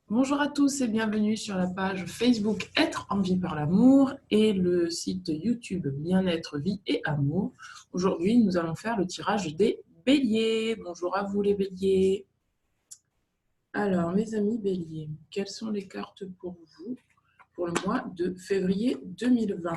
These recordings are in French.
Bonjour à tous et bienvenue sur la page Facebook Être en vie par l'amour et le site YouTube Bien-être, vie et amour. Aujourd'hui, nous allons faire le tirage des béliers. Bonjour à vous les béliers. Alors, mes amis béliers, quelles sont les cartes pour vous pour le mois de février 2020?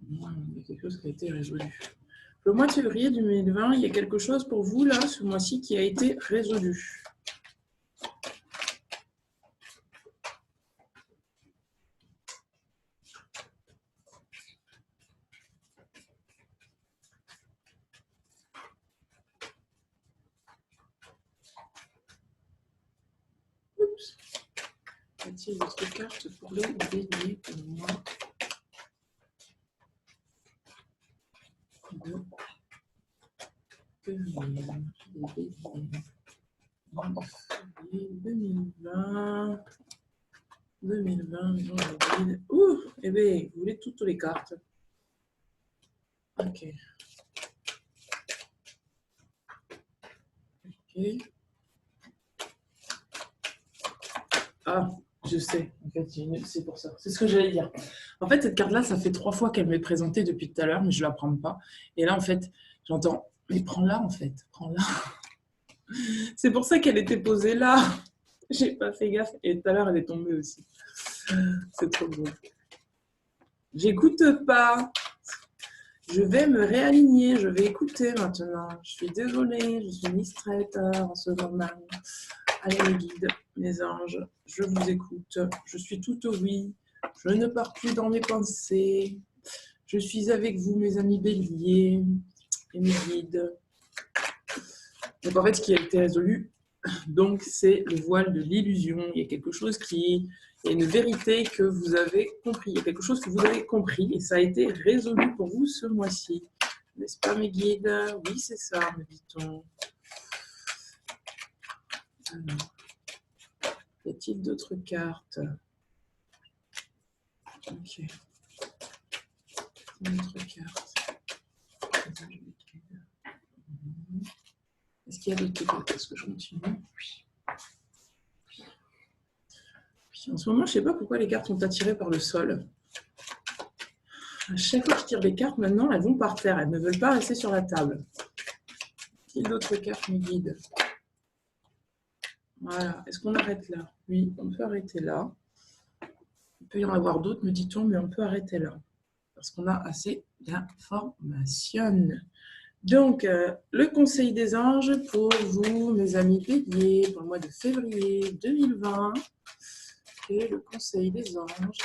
Il y a quelque chose qui a été résolu. Le mois de février 2020, il y a quelque chose pour vous là, ce mois-ci, qui a été résolu. Oups. Y a-t-il d'autres cartes pour les béliers pour moi de février 2020. 2020, ouh, eh bien, vous voulez toutes les cartes. Ok. Ok. Ah, je sais. En fait, c'est pour ça. C'est ce que j'allais dire. En fait, cette carte-là, ça fait 3 fois qu'elle m'est présentée depuis tout à l'heure, mais je ne la prends pas. Et là, en fait, j'entends, mais prends-la, en fait. Prends-la. C'est pour ça qu'elle était posée là. J'ai pas fait gaffe. Et tout à l'heure, elle est tombée aussi. C'est trop beau. J'écoute pas. Je vais me réaligner. Je vais écouter maintenant. Je suis désolée. Je suis distraite en ce moment. Allez, mes guides, mes anges, je vous écoute. Je suis tout oui. Je ne pars plus dans mes pensées. Je suis avec vous, mes amis béliers et mes guides. Donc, en fait, ce qui a été résolu, donc, c'est le voile de l'illusion. Il y a quelque chose qui est une vérité que vous avez compris. Il y a quelque chose que vous avez compris et ça a été résolu pour vous ce mois-ci. N'est-ce pas, mes guides? Oui, c'est ça, me dit-on. Alors, y a-t-il d'autres cartes? Ok. Une autre carte. Est-ce qu'il y a d'autres cartes? Est-ce que je continue? Oui. En ce moment, je ne sais pas pourquoi les cartes sont attirées par le sol. À chaque fois que je tire les cartes, maintenant, elles vont par terre. Elles ne veulent pas rester sur la table. Y a-t-il d'autres cartes me guident? Voilà. Est-ce qu'on arrête là? Oui, on peut arrêter là. Il peut y en avoir d'autres, me dit-on, mais on peut arrêter là. Parce qu'on a assez d'informations. Donc, le conseil des anges pour vous, mes amis béliers, pour le mois de février 2020. Et le conseil des anges.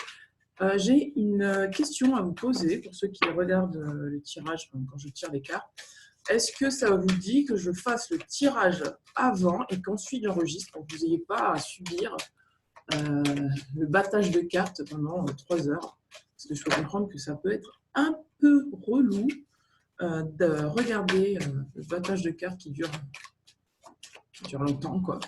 J'ai une question à vous poser pour ceux qui regardent le tirage, quand je tire les cartes. Est-ce que ça vous dit que je fasse le tirage avant et qu'ensuite j'enregistre pour que vous n'ayez pas à subir le battage de cartes pendant 3 heures? Parce que je peux comprendre que ça peut être un peu relou de regarder le battage de cartes qui dure longtemps, quoi.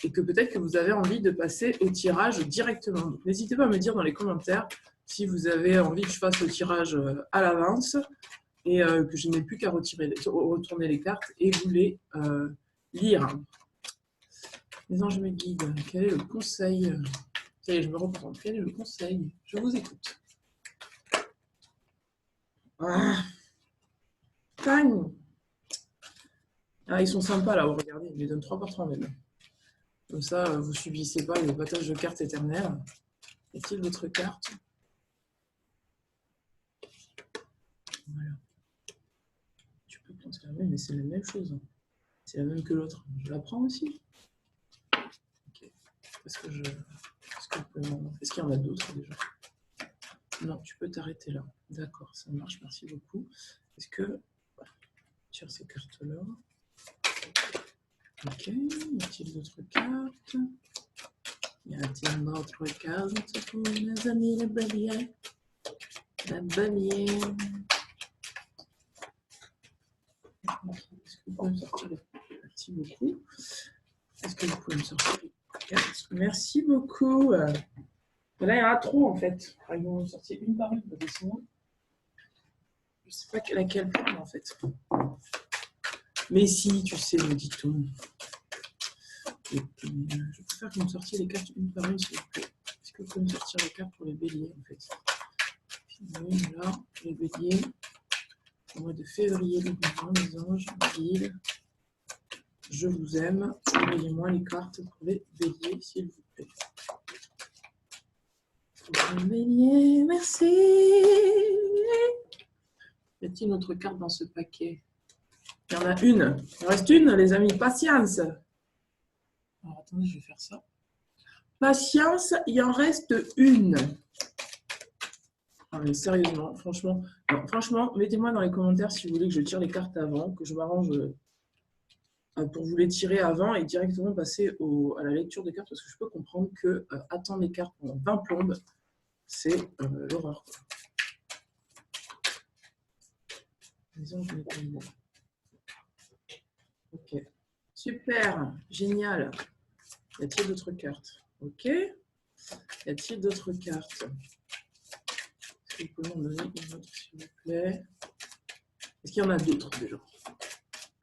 Et que peut-être que vous avez envie de passer au tirage directement. Donc, n'hésitez pas à me dire dans les commentaires si vous avez envie que je fasse le tirage à l'avance et que je n'ai plus qu'à retourner les cartes et vous les lire. Les anges me guident. Quel est le conseil? Ça y est, je me reprends. Quel est le conseil? Je vous écoute. Ah. Ah, ils sont sympas là, regardez, ils les donnent 3 par 3 même. Comme ça, vous ne subissez pas les battages de cartes éternelles. Y a-t-il d'autres cartes? Voilà. Tu peux prendre la même, mais c'est la même chose. C'est la même que l'autre. Je la prends aussi. Ok. Est-ce qu'il y en a d'autres déjà? Non, tu peux t'arrêter là. D'accord, ça marche, merci beaucoup. Est-ce que... Tire ces cartes-là. Ok, y a-t-il d'autres cartes? Y a-t-il d'autres cartes pour mes amis les béliers? La bélier. Est-ce que vous pouvez me sortir les... Merci beaucoup. Est-ce que vous pouvez me sortir les cartes? Merci beaucoup. Là, il y en a trop en fait. Ils vont me sortir une par une, parce que sinon, je ne sais pas laquelle prendre en fait. Mais si, tu sais, me dit-on. Je préfère que vous me sortiez les cartes une par une, s'il vous plaît. Est-ce que vous pouvez me sortir les cartes pour les béliers en fait? Voilà, les béliers. Au mois de février 2020, les anges, guides. Je vous aime. Envoyez-moi les cartes pour les béliers, s'il vous plaît. Pour les béliers, merci. Y a-t-il une autre carte dans ce paquet? Il y en a une. Il en reste une, les amis. Patience. Alors, attendez, je vais faire ça. Patience, il en reste une. Ah, mais sérieusement, franchement, mettez-moi dans les commentaires si vous voulez que je tire les cartes avant, que je m'arrange pour vous les tirer avant et directement passer à la lecture des cartes, parce que je peux comprendre que attendre les cartes pendant 20 plombes, c'est l'horreur. Disons que je mets ok, super, génial. Y a-t-il d'autres cartes? Ok. Y a-t-il d'autres cartes? Est-ce que vous pouvez m'en donner une autre, s'il vous plaît? Est-ce qu'il y en a d'autres déjà?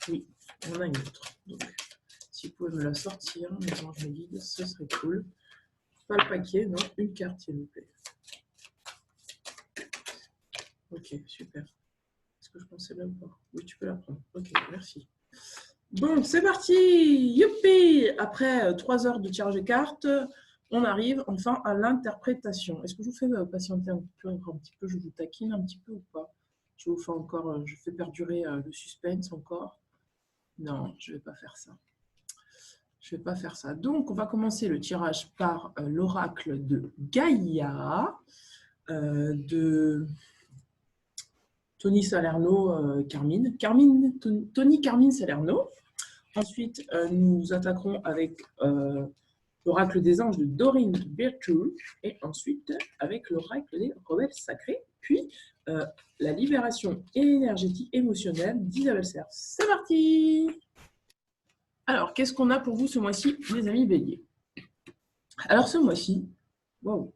Oui, il y en a une autre. Donc, si vous pouvez me la sortir, mes anges me guident, ce serait cool. Pas le paquet, non, une carte, s'il vous plaît. Ok, super. Est-ce que je pensais là ou pas? Oui, tu peux la prendre. Ok, merci. Bon, c'est parti. Youpi! Après 3 heures de tirage de cartes, on arrive enfin à l'interprétation. Est-ce que je vous fais patienter un petit peu, je vous taquine un petit peu ou pas? Je vous fais encore, je fais perdurer le suspense encore. Non, je ne vais pas faire ça. Je ne vais pas faire ça. Donc, on va commencer le tirage par l'oracle de Gaïa, de Tony Salerno, Carmine. Tony Carmine Salerno. Ensuite, nous attaquerons avec l'oracle des anges de Dorine Virtue. Et ensuite, avec l'oracle des rebelles sacrés. Puis, la libération énergétique émotionnelle d'Isabelle Serres. C'est parti! Alors, qu'est-ce qu'on a pour vous ce mois-ci, les amis béliers? Alors, ce mois-ci, waouh!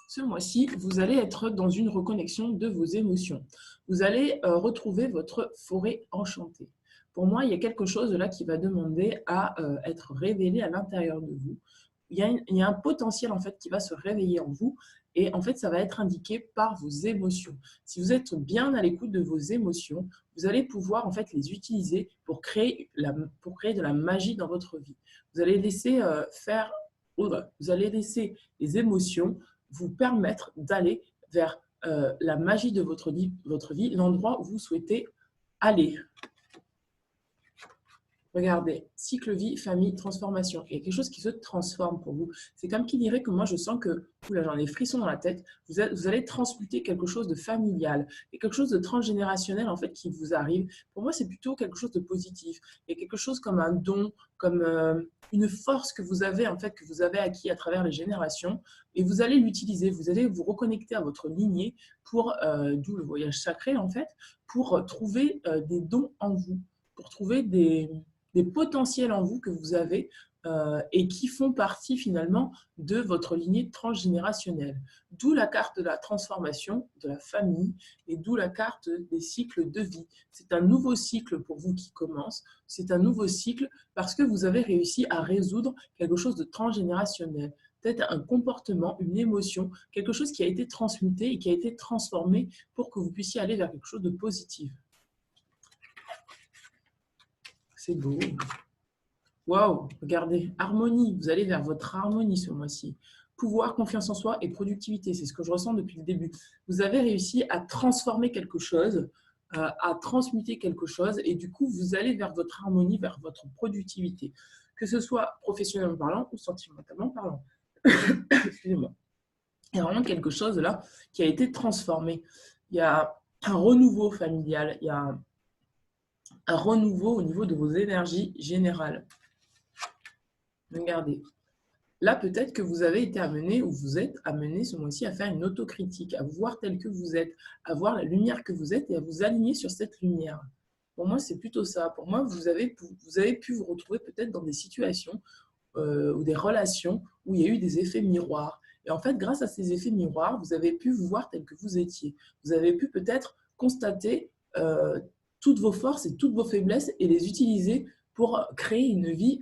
Ce mois-ci, vous allez être dans une reconnexion de vos émotions. Vous allez retrouver votre forêt enchantée. Pour moi, il y a quelque chose là qui va demander à être révélé à l'intérieur de vous. Il y a un potentiel en fait qui va se réveiller en vous et en fait, ça va être indiqué par vos émotions. Si vous êtes bien à l'écoute de vos émotions, vous allez pouvoir en fait les utiliser pour créer de la magie dans votre vie. Vous allez laisser vous allez laisser les émotions vous permettre d'aller vers la magie de votre vie, l'endroit où vous souhaitez aller. Regardez, cycle vie, famille, transformation. Il y a quelque chose qui se transforme pour vous. C'est comme qui dirait que moi, je sens que, oula, j'en ai frissons dans la tête, vous allez transmuter quelque chose de familial et quelque chose de transgénérationnel, en fait, qui vous arrive. Pour moi, c'est plutôt quelque chose de positif. Il y a quelque chose comme un don, comme une force que vous avez, en fait, que vous avez acquis à travers les générations. Et vous allez l'utiliser, vous allez vous reconnecter à votre lignée pour, d'où le voyage sacré, en fait, pour trouver des dons en vous, pour trouver des potentiels en vous que vous avez et qui font partie finalement de votre lignée transgénérationnelle. D'où la carte de la transformation de la famille et d'où la carte des cycles de vie. C'est un nouveau cycle pour vous qui commence. C'est un nouveau cycle parce que vous avez réussi à résoudre quelque chose de transgénérationnel. Peut-être un comportement, une émotion, quelque chose qui a été transmuté et qui a été transformé pour que vous puissiez aller vers quelque chose de positif. C'est beau. Waouh, regardez, harmonie, vous allez vers votre harmonie ce mois-ci. Pouvoir, confiance en soi et productivité, c'est ce que je ressens depuis le début. Vous avez réussi à transformer quelque chose, à transmuter quelque chose et du coup, vous allez vers votre harmonie, vers votre productivité, que ce soit professionnellement parlant ou sentimentalement parlant. Excusez-moi. Il y a vraiment quelque chose là qui a été transformé. Il y a un renouveau familial, il y a un renouveau au niveau de vos énergies générales. Regardez. Là, peut-être que vous avez été amené ou vous êtes amené ce mois-ci à faire une autocritique, à vous voir tel que vous êtes, à voir la lumière que vous êtes et à vous aligner sur cette lumière. Pour moi, c'est plutôt ça. Pour moi, vous avez pu vous retrouver peut-être dans des situations ou des relations où il y a eu des effets miroirs. Et en fait, grâce à ces effets miroirs, vous avez pu vous voir tel que vous étiez. Vous avez pu peut-être constater toutes vos forces et toutes vos faiblesses et les utiliser pour créer une vie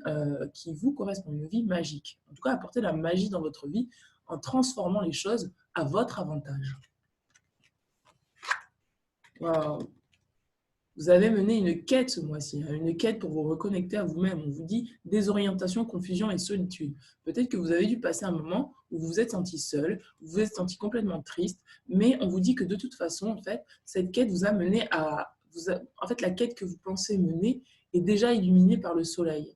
qui vous correspond, une vie magique. En tout cas, apporter la magie dans votre vie en transformant les choses à votre avantage. Wow. Vous avez mené une quête ce mois-ci, une quête pour vous reconnecter à vous-même. On vous dit désorientation, confusion et solitude. Peut-être que vous avez dû passer un moment où vous vous êtes senti seul, vous vous êtes senti complètement triste, mais on vous dit que de toute façon, en fait, cette quête vous a mené à... En fait, la quête que vous pensez mener est déjà illuminée par le soleil.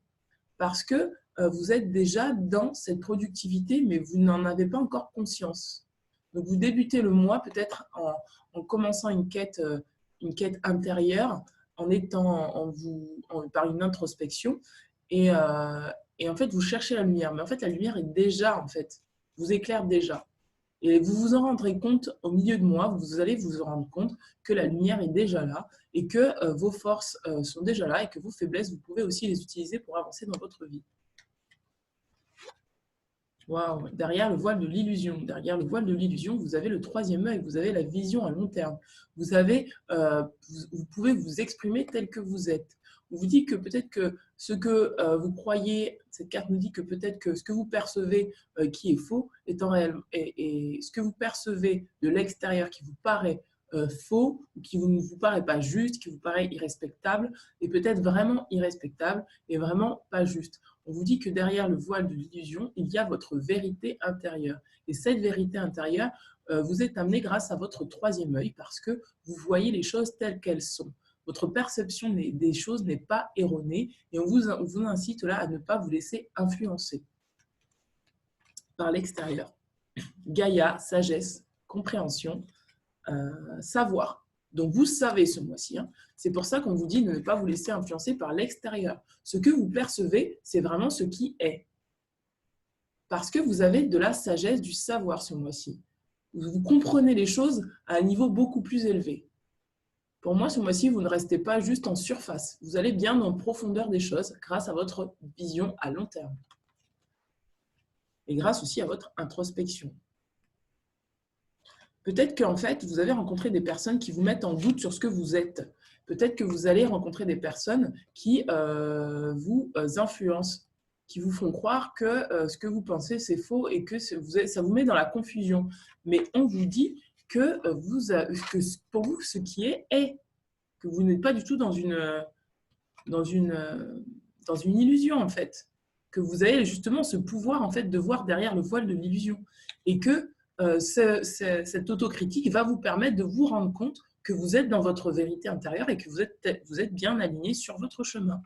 Parce que vous êtes déjà dans cette productivité, mais vous n'en avez pas encore conscience. Donc, vous débutez le mois peut-être en commençant une quête intérieure, par une introspection. Et en fait, vous cherchez la lumière. Mais en fait, la lumière est déjà, en fait, vous éclaire déjà. Et vous vous en rendrez compte au milieu de mois, vous allez vous en rendre compte que la lumière est déjà là et que vos forces sont déjà là et que vos faiblesses, vous pouvez aussi les utiliser pour avancer dans votre vie. Waouh. Derrière le voile de l'illusion. Derrière le voile de l'illusion, vous avez le troisième œil, vous avez la vision à long terme. Vous pouvez vous exprimer tel que vous êtes. On vous dit que peut-être que ce que vous croyez, cette carte nous dit que peut-être que ce que vous percevez qui est faux est en réel. Et ce que vous percevez de l'extérieur qui vous paraît faux, qui ne vous paraît pas juste, qui vous paraît irrespectable, est peut-être vraiment irrespectable et vraiment pas juste. On vous dit que derrière le voile de l'illusion, il y a votre vérité intérieure. Et cette vérité intérieure, vous êtes amené grâce à votre troisième œil parce que vous voyez les choses telles qu'elles sont. Votre perception des choses n'est pas erronée et on vous incite là à ne pas vous laisser influencer par l'extérieur. Gaïa, sagesse, compréhension, savoir. Donc, vous savez ce mois-ci. C'est pour ça qu'on vous dit de ne pas vous laisser influencer par l'extérieur. Ce que vous percevez, c'est vraiment ce qui est. Parce que vous avez de la sagesse, du savoir ce mois-ci. Vous comprenez les choses à un niveau beaucoup plus élevé. Pour moi, ce mois-ci, vous ne restez pas juste en surface. Vous allez bien en profondeur des choses grâce à votre vision à long terme. Et grâce aussi à votre introspection. Peut-être qu'en fait, vous avez rencontré des personnes qui vous mettent en doute sur ce que vous êtes. Peut-être que vous allez rencontrer des personnes qui vous influencent, qui vous font croire que ce que vous pensez, c'est faux et que ça vous met dans la confusion. Mais on vous dit que pour vous, ce qui est, que vous n'êtes pas du tout dans une illusion, en fait. Que vous avez justement ce pouvoir, en fait, de voir derrière le voile de l'illusion. Et que cette autocritique va vous permettre de vous rendre compte que vous êtes dans votre vérité intérieure et que vous êtes bien aligné sur votre chemin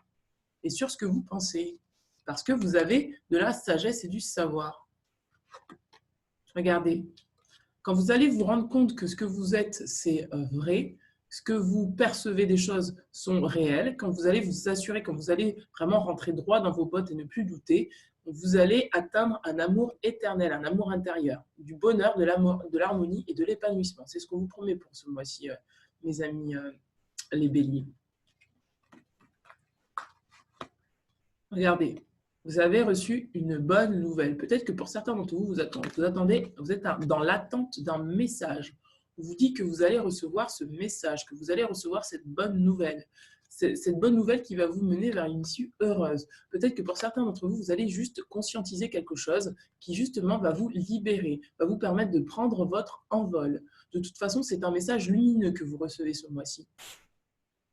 et sur ce que vous pensez. Parce que vous avez de la sagesse et du savoir. Regardez, quand vous allez vous rendre compte que ce que vous êtes, c'est vrai, ce que vous percevez des choses sont réelles, quand vous allez vous assurer, quand vous allez vraiment rentrer droit dans vos bottes et ne plus douter, vous allez atteindre un amour éternel, un amour intérieur, du bonheur, de l'harmonie et de l'épanouissement. C'est ce qu'on vous promet pour ce mois-ci, mes amis les béliers. Regardez, vous avez reçu une bonne nouvelle. Peut-être que pour certains d'entre vous, vous êtes dans l'attente d'un message. On vous dit que vous allez recevoir ce message, que vous allez recevoir cette bonne nouvelle. Cette bonne nouvelle qui va vous mener vers une issue heureuse. Peut-être que pour certains d'entre vous, vous allez juste conscientiser quelque chose qui justement va vous libérer, va vous permettre de prendre votre envol. De toute façon, c'est un message lumineux que vous recevez ce mois-ci.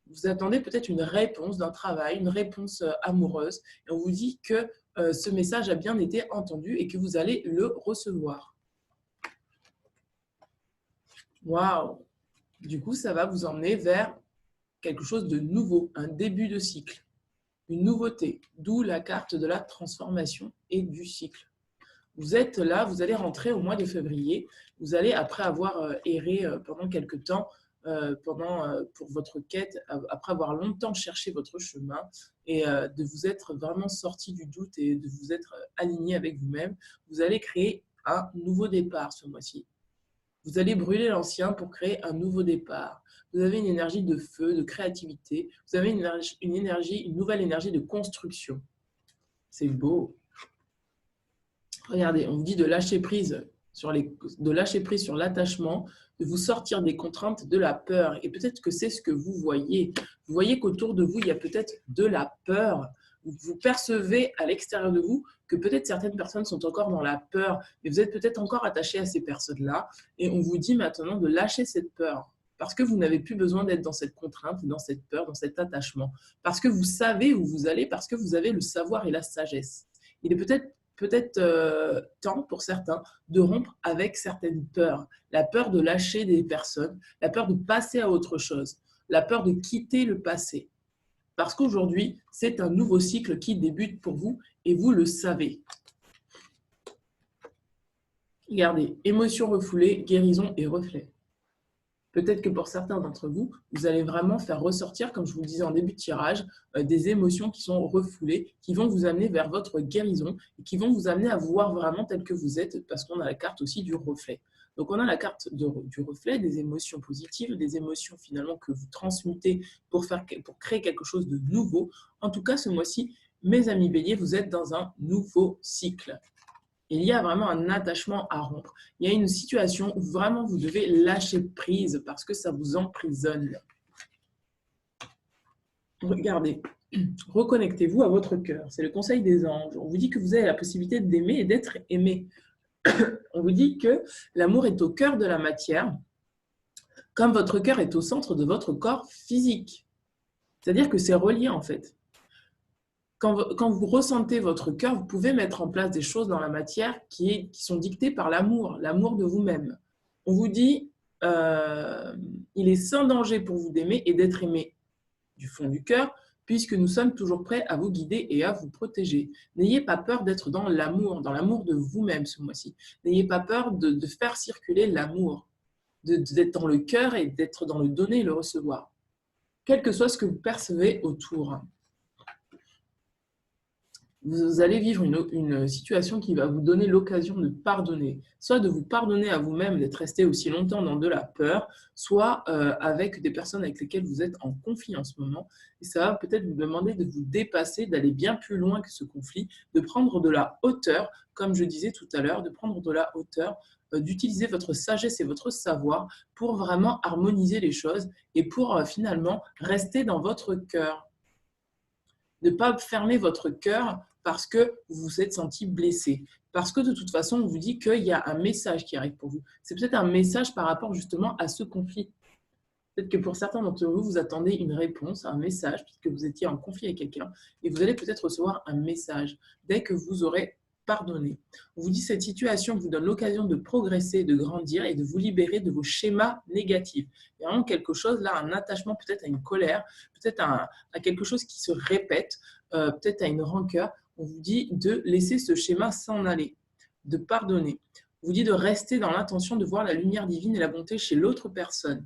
Vous attendez peut-être une réponse d'un travail, une réponse amoureuse, et on vous dit que ce message a bien été entendu et que vous allez le recevoir. Waouh! Du coup, ça va vous emmener vers quelque chose de nouveau, un début de cycle, une nouveauté, d'où la carte de la transformation et du cycle. Vous êtes là, vous allez rentrer au mois de février, vous allez, après avoir erré pendant quelques temps, pour votre quête, après avoir longtemps cherché votre chemin et de vous être vraiment sorti du doute et de vous être aligné avec vous-même. Vous allez créer un nouveau départ ce mois-ci. Vous allez brûler l'ancien pour créer un nouveau départ. Vous avez une énergie de feu, de créativité. Vous avez une nouvelle énergie de construction. C'est beau. Regardez, on vous dit de lâcher prise sur l'attachement, de vous sortir des contraintes de la peur. Et peut-être que c'est ce que vous voyez. Vous voyez qu'autour de vous, il y a peut-être de la peur. Vous percevez à l'extérieur de vous que peut-être certaines personnes sont encore dans la peur, mais vous êtes peut-être encore attaché à ces personnes-là. Et on vous dit maintenant de lâcher cette peur. Parce que vous n'avez plus besoin d'être dans cette contrainte, dans cette peur, dans cet attachement. Parce que vous savez où vous allez, parce que vous avez le savoir et la sagesse. Il est peut-être temps pour certains de rompre avec certaines peurs. La peur de lâcher des personnes, la peur de passer à autre chose, la peur de quitter le passé. Parce qu'aujourd'hui, c'est un nouveau cycle qui débute pour vous et vous le savez. Regardez, émotions refoulées, guérison et reflet. Peut-être que pour certains d'entre vous, vous allez vraiment faire ressortir, comme je vous le disais en début de tirage, des émotions qui sont refoulées, qui vont vous amener vers votre guérison et qui vont vous amener à vous voir vraiment tel que vous êtes, parce qu'on a la carte aussi du reflet. Donc, on a la carte du reflet, des émotions positives, des émotions finalement que vous transmutez pour créer quelque chose de nouveau. En tout cas, ce mois-ci, mes amis béliers, vous êtes dans un nouveau cycle. Il y a vraiment un attachement à rompre. Il y a une situation où vraiment vous devez lâcher prise parce que ça vous emprisonne. Regardez, reconnectez-vous à votre cœur. C'est le conseil des anges. On vous dit que vous avez la possibilité d'aimer et d'être aimé. On vous dit que l'amour est au cœur de la matière, comme votre cœur est au centre de votre corps physique. C'est-à-dire que c'est relié en fait. Quand vous ressentez votre cœur, vous pouvez mettre en place des choses dans la matière qui sont dictées par l'amour de vous-même. On vous dit, il est sans danger pour vous d'aimer et d'être aimé du fond du cœur, puisque nous sommes toujours prêts à vous guider et à vous protéger. N'ayez pas peur d'être dans l'amour de vous-même ce mois-ci. N'ayez pas peur de faire circuler l'amour, d'être dans le cœur et d'être dans le donner et le recevoir, quel que soit ce que vous percevez autour. Vous allez vivre une situation qui va vous donner l'occasion de pardonner, soit de vous pardonner à vous-même d'être resté aussi longtemps dans de la peur, soit avec des personnes avec lesquelles vous êtes en conflit en ce moment. Et ça va peut-être vous demander de vous dépasser, d'aller bien plus loin que ce conflit, de prendre de la hauteur, comme je disais tout à l'heure, de prendre de la hauteur, d'utiliser votre sagesse et votre savoir pour vraiment harmoniser les choses et pour finalement rester dans votre cœur. Ne pas fermer votre cœur parce que vous vous êtes senti blessé. Parce que de toute façon, on vous dit qu'il y a un message qui arrive pour vous. C'est peut-être un message par rapport justement à ce conflit. Peut-être que pour certains d'entre vous, vous attendez une réponse, un message, puisque vous étiez en conflit avec quelqu'un, et vous allez peut-être recevoir un message dès que vous aurez pardonné. On vous dit que cette situation vous donne l'occasion de progresser, de grandir et de vous libérer de vos schémas négatifs. Il y a vraiment quelque chose là, un attachement peut-être à une colère, peut-être à quelque chose qui se répète, peut-être à une rancœur. On vous dit de laisser ce schéma s'en aller, de pardonner. On vous dit de rester dans l'intention de voir la lumière divine et la bonté chez l'autre personne.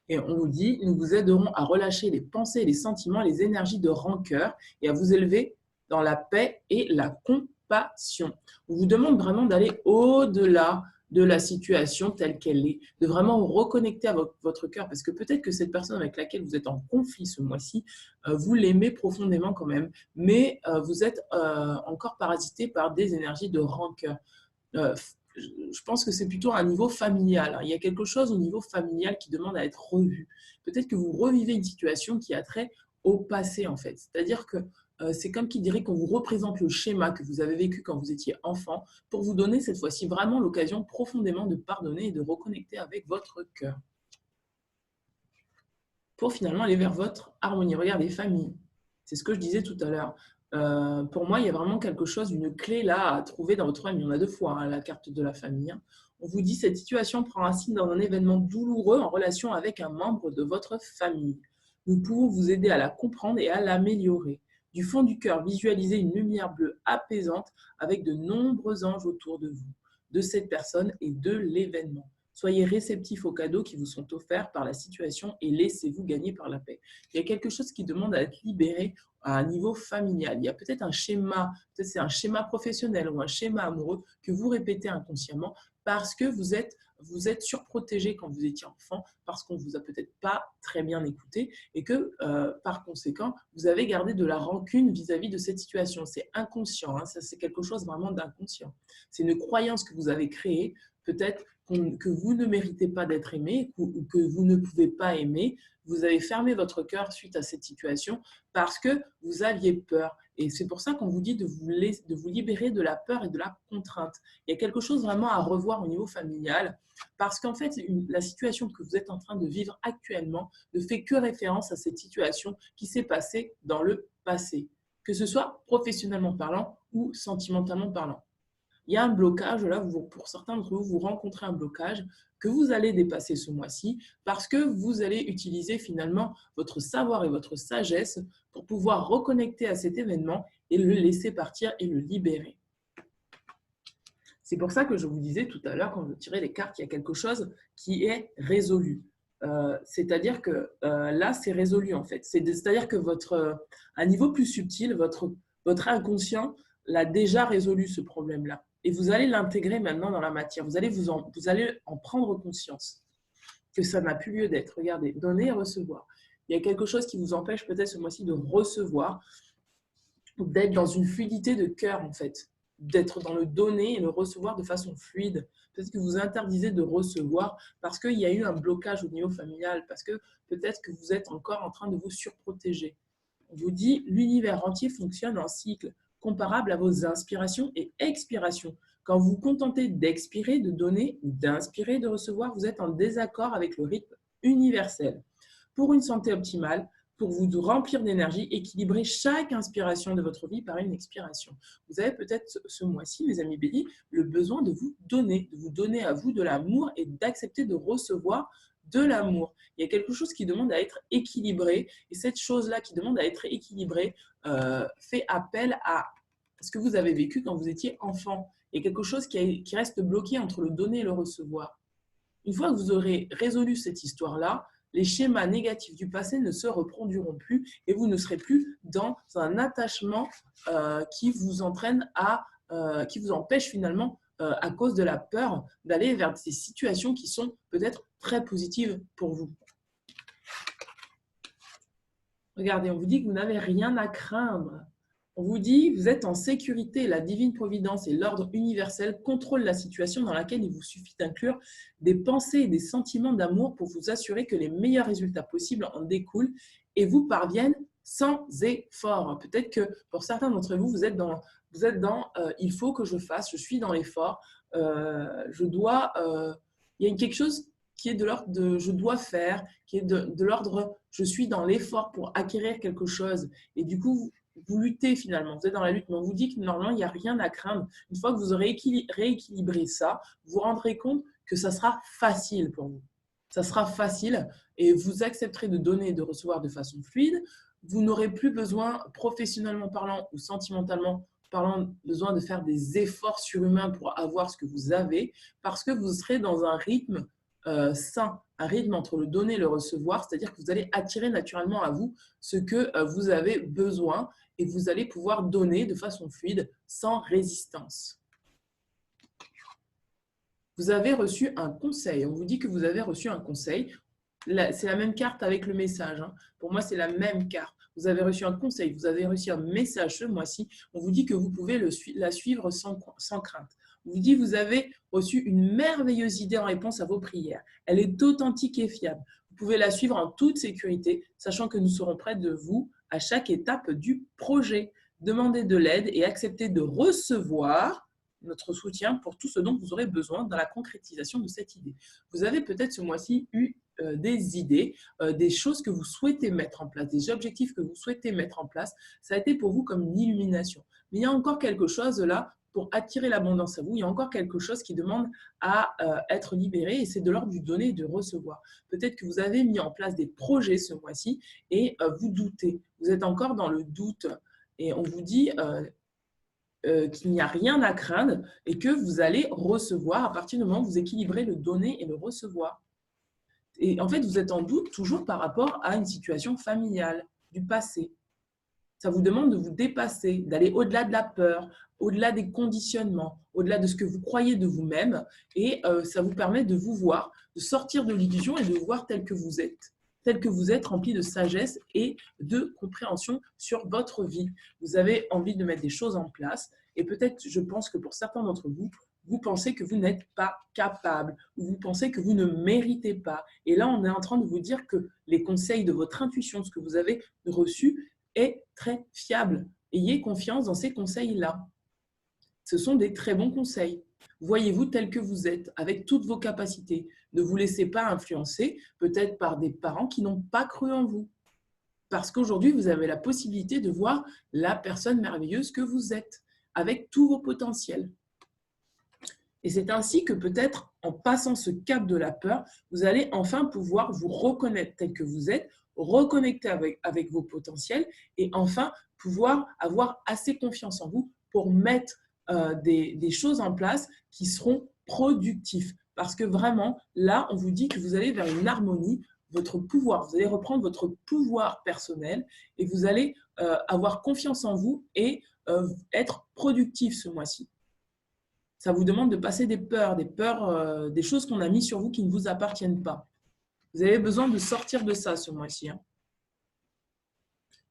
Et on vous dit, nous vous aiderons à relâcher les pensées, les sentiments, les énergies de rancœur et à vous élever dans la paix et la compassion. On vous demande vraiment d'aller au-delà de la situation telle qu'elle est, de vraiment vous reconnecter à votre cœur, parce que peut-être que cette personne avec laquelle vous êtes en conflit ce mois-ci, vous l'aimez profondément quand même, mais vous êtes encore parasité par des énergies de rancœur. Je pense que c'est plutôt à un niveau familial. Il y a quelque chose au niveau familial qui demande à être revu. Peut-être que vous revivez une situation qui a trait au passé, en fait. C'est-à-dire que c'est comme qui dirait qu'on vous représente le schéma que vous avez vécu quand vous étiez enfant pour vous donner cette fois-ci vraiment l'occasion profondément de pardonner et de reconnecter avec votre cœur. Pour finalement aller vers votre harmonie. Regardez, famille. C'est ce que je disais tout à l'heure. Pour moi, il y a vraiment quelque chose, une clé là à trouver dans votre famille. Il y en a deux fois, hein, la carte de la famille. On vous dit cette situation prend racine dans un événement douloureux en relation avec un membre de votre famille. Nous pouvons vous aider à la comprendre et à l'améliorer. Du fond du cœur, visualisez une lumière bleue apaisante avec de nombreux anges autour de vous, de cette personne et de l'événement. Soyez réceptifs aux cadeaux qui vous sont offerts par la situation et laissez-vous gagner par la paix. Il y a quelque chose qui demande à être libéré à un niveau familial. Il y a peut-être un schéma, peut-être c'est un schéma professionnel ou un schéma amoureux que vous répétez inconsciemment parce que vous êtes surprotégé quand vous étiez enfant, parce qu'on ne vous a peut-être pas très bien écouté et que par conséquent, vous avez gardé de la rancune vis-à-vis de cette situation. C'est inconscient, hein, ça c'est quelque chose vraiment d'inconscient. C'est une croyance que vous avez créée, peut-être que vous ne méritez pas d'être aimé ou que vous ne pouvez pas aimer. Vous avez fermé votre cœur suite à cette situation parce que vous aviez peur. Et c'est pour ça qu'on vous dit de vous libérer de la peur et de la contrainte. Il y a quelque chose vraiment à revoir au niveau familial parce qu'en fait, la situation que vous êtes en train de vivre actuellement ne fait que référence à cette situation qui s'est passée dans le passé, que ce soit professionnellement parlant ou sentimentalement parlant. Il y a un blocage, là, pour certains d'entre vous, vous rencontrez un blocage que vous allez dépasser ce mois-ci parce que vous allez utiliser finalement votre savoir et votre sagesse pour pouvoir reconnecter à cet événement et le laisser partir et le libérer. C'est pour ça que je vous disais tout à l'heure, quand je tirais les cartes, il y a quelque chose qui est résolu. C'est-à-dire que là, c'est résolu en fait. C'est-à-dire que à un niveau plus subtil, votre inconscient l'a déjà résolu ce problème-là. Et vous allez l'intégrer maintenant dans la matière. Vous allez en prendre conscience que ça n'a plus lieu d'être. Regardez, donner et recevoir. Il y a quelque chose qui vous empêche peut-être ce mois-ci de recevoir, d'être dans une fluidité de cœur en fait, d'être dans le donner et le recevoir de façon fluide. Peut-être que vous interdisez de recevoir parce qu'il y a eu un blocage au niveau familial, parce que peut-être que vous êtes encore en train de vous surprotéger. On vous dit, l'univers entier fonctionne en cycle comparable à vos inspirations et expirations. Quand vous vous contentez d'expirer, de donner, ou d'inspirer, de recevoir, vous êtes en désaccord avec le rythme universel. Pour une santé optimale, pour vous remplir d'énergie, équilibrez chaque inspiration de votre vie par une expiration. Vous avez peut-être ce mois-ci, mes amis bélis, le besoin de vous donner à vous de l'amour et d'accepter de recevoir de l'amour. Il y a quelque chose qui demande à être équilibré et cette chose-là qui demande à être équilibrée fait appel à ce que vous avez vécu quand vous étiez enfant. Il y a quelque chose qui reste bloqué entre le donner et le recevoir. Une fois que vous aurez résolu cette histoire-là, les schémas négatifs du passé ne se reproduiront plus et vous ne serez plus dans un attachement qui vous entraîne qui vous empêche finalement, à cause de la peur, d'aller vers ces situations qui sont peut-être très positives pour vous. Regardez, on vous dit que vous n'avez rien à craindre. On vous dit que vous êtes en sécurité. La divine providence et l'ordre universel contrôlent la situation dans laquelle il vous suffit d'inclure des pensées et des sentiments d'amour pour vous assurer que les meilleurs résultats possibles en découlent et vous parviennent sans effort. Peut-être que pour certains d'entre vous, vous êtes dans il faut que je fasse, je suis dans l'effort, je dois, il y a quelque chose qui est de l'ordre de je dois faire, qui est de l'ordre je suis dans l'effort pour acquérir quelque chose. Et du coup, vous luttez finalement, vous êtes dans la lutte, mais on vous dit que normalement, il n'y a rien à craindre. Une fois que vous aurez rééquilibré ça, vous vous rendrez compte que ça sera facile pour vous. Ça sera facile et vous accepterez de donner et de recevoir de façon fluide. Vous n'aurez plus besoin, professionnellement parlant ou sentimentalement parlant, besoin de faire des efforts surhumains pour avoir ce que vous avez parce que vous serez dans un rythme sain, un rythme entre le donner et le recevoir, c'est-à-dire que vous allez attirer naturellement à vous ce que vous avez besoin et vous allez pouvoir donner de façon fluide, sans résistance. Vous avez reçu un conseil. On vous dit que vous avez reçu un conseil. C'est la même carte avec le message. Hein. Pour moi, c'est la même carte. Vous avez reçu un conseil, vous avez reçu un message ce mois-ci. On vous dit que vous pouvez la suivre sans crainte. On vous dit que vous avez reçu une merveilleuse idée en réponse à vos prières. Elle est authentique et fiable. Vous pouvez la suivre en toute sécurité, sachant que nous serons près de vous à chaque étape du projet. Demandez de l'aide et acceptez de recevoir notre soutien pour tout ce dont vous aurez besoin dans la concrétisation de cette idée. Vous avez peut-être ce mois-ci eu des idées, des choses que vous souhaitez mettre en place, des objectifs que vous souhaitez mettre en place. Ça a été pour vous comme une illumination. Mais il y a encore quelque chose là pour attirer l'abondance à vous. Il y a encore quelque chose qui demande à être libéré et c'est de l'ordre du donner et du recevoir. Peut-être que vous avez mis en place des projets ce mois-ci et vous doutez. Vous êtes encore dans le doute et on vous dit qu'il n'y a rien à craindre et que vous allez recevoir à partir du moment où vous équilibrez le donner et le recevoir. Et en fait, vous êtes en doute toujours par rapport à une situation familiale du passé. Ça vous demande de vous dépasser, d'aller au-delà de la peur, au-delà des conditionnements, au-delà de ce que vous croyez de vous-même. Et ça vous permet de vous voir, de sortir de l'illusion et de vous voir tel que vous êtes rempli de sagesse et de compréhension sur votre vie. Vous avez envie de mettre des choses en place et peut-être, je pense que pour certains d'entre vous, vous pensez que vous n'êtes pas capable ou vous pensez que vous ne méritez pas. Et là, on est en train de vous dire que les conseils de votre intuition, ce que vous avez reçu, est très fiable. Ayez confiance dans ces conseils-là. Ce sont des très bons conseils. Voyez-vous tel que vous êtes, avec toutes vos capacités. Ne vous laissez pas influencer, peut-être par des parents qui n'ont pas cru en vous. Parce qu'aujourd'hui, vous avez la possibilité de voir la personne merveilleuse que vous êtes, avec tous vos potentiels. Et c'est ainsi que peut-être, en passant ce cap de la peur, vous allez enfin pouvoir vous reconnaître tel que vous êtes, reconnecter avec vos potentiels et enfin pouvoir avoir assez confiance en vous pour mettre des choses en place qui seront productives. Parce que vraiment, là, on vous dit que vous allez vers une harmonie, votre pouvoir, vous allez reprendre votre pouvoir personnel et vous allez avoir confiance en vous et être productif ce mois-ci. Ça vous demande de passer des peurs, des choses qu'on a mises sur vous qui ne vous appartiennent pas. Vous avez besoin de sortir de ça ce mois-ci. Hein.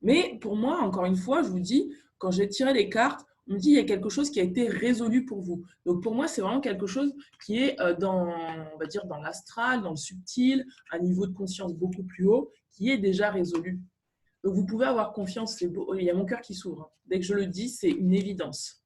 Mais pour moi, encore une fois, je vous dis, quand j'ai tiré les cartes, on me dit qu'il y a quelque chose qui a été résolu pour vous. Donc pour moi, c'est vraiment quelque chose qui est on va dire, dans l'astral, dans le subtil, un niveau de conscience beaucoup plus haut, qui est déjà résolu. Donc vous pouvez avoir confiance, c'est beau. Il y a mon cœur qui s'ouvre. Dès que je le dis, c'est une évidence.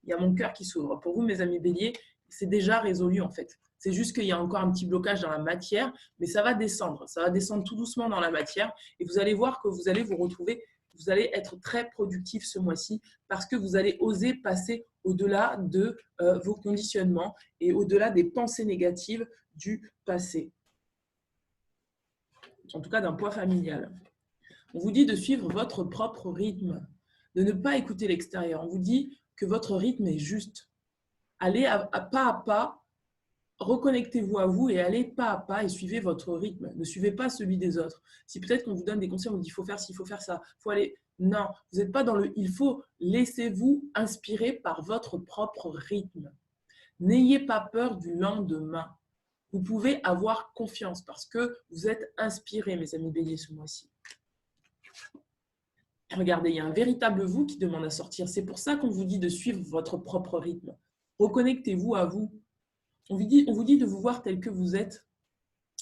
Il y a mon cœur qui s'ouvre. Pour vous, mes amis béliers, c'est déjà résolu en fait. C'est juste qu'il y a encore un petit blocage dans la matière, mais ça va descendre. Ça va descendre tout doucement dans la matière et vous allez voir que vous allez vous retrouver, vous allez être très productif ce mois-ci parce que vous allez oser passer au-delà de vos conditionnements et au-delà des pensées négatives du passé. En tout cas, d'un poids familial. On vous dit de suivre votre propre rythme, de ne pas écouter l'extérieur. On vous dit que votre rythme est juste. Allez à pas, reconnectez-vous à vous et allez pas à pas et suivez votre rythme. Ne suivez pas celui des autres. Si peut-être qu'on vous donne des conseils, on vous dit il faut faire ci, il faut faire ça, il faut aller… Non, vous n'êtes pas dans le il faut. Laissez-vous inspirer par votre propre rythme. N'ayez pas peur du lendemain. Vous pouvez avoir confiance parce que vous êtes inspirés, mes amis béliers, ce mois-ci. Regardez, il y a un véritable vous qui demande à sortir. C'est pour ça qu'on vous dit de suivre votre propre rythme. Reconnectez-vous à vous. On vous dit de vous voir tel que vous êtes.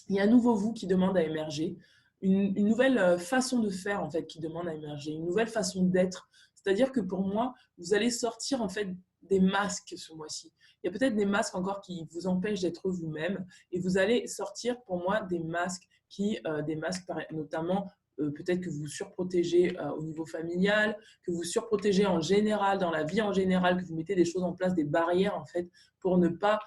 Il y a un nouveau vous qui demande à émerger. Une nouvelle façon de faire en fait qui demande à émerger. Une nouvelle façon d'être. C'est-à-dire que pour moi, vous allez sortir en fait des masques ce mois-ci. Il y a peut-être des masques encore qui vous empêchent d'être vous-même. Et vous allez sortir pour moi des masques notamment peut-être que vous surprotégez au niveau familial, que vous surprotégez en général, dans la vie en général, que vous mettez des choses en place, des barrières en fait, pour ne pas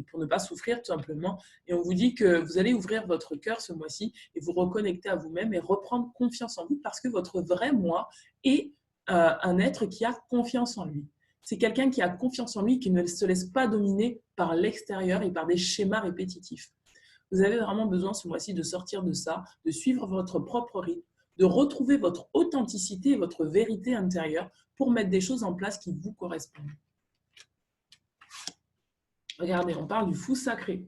pour ne pas souffrir tout simplement. Et on vous dit que vous allez ouvrir votre cœur ce mois-ci et vous reconnecter à vous-même et reprendre confiance en vous parce que votre vrai moi est un être qui a confiance en lui. C'est quelqu'un qui a confiance en lui, qui ne se laisse pas dominer par l'extérieur et par des schémas répétitifs. Vous avez vraiment besoin ce mois-ci de sortir de ça, de suivre votre propre rythme, de retrouver votre authenticité et votre vérité intérieure pour mettre des choses en place qui vous correspondent. Regardez, on parle du fou sacré.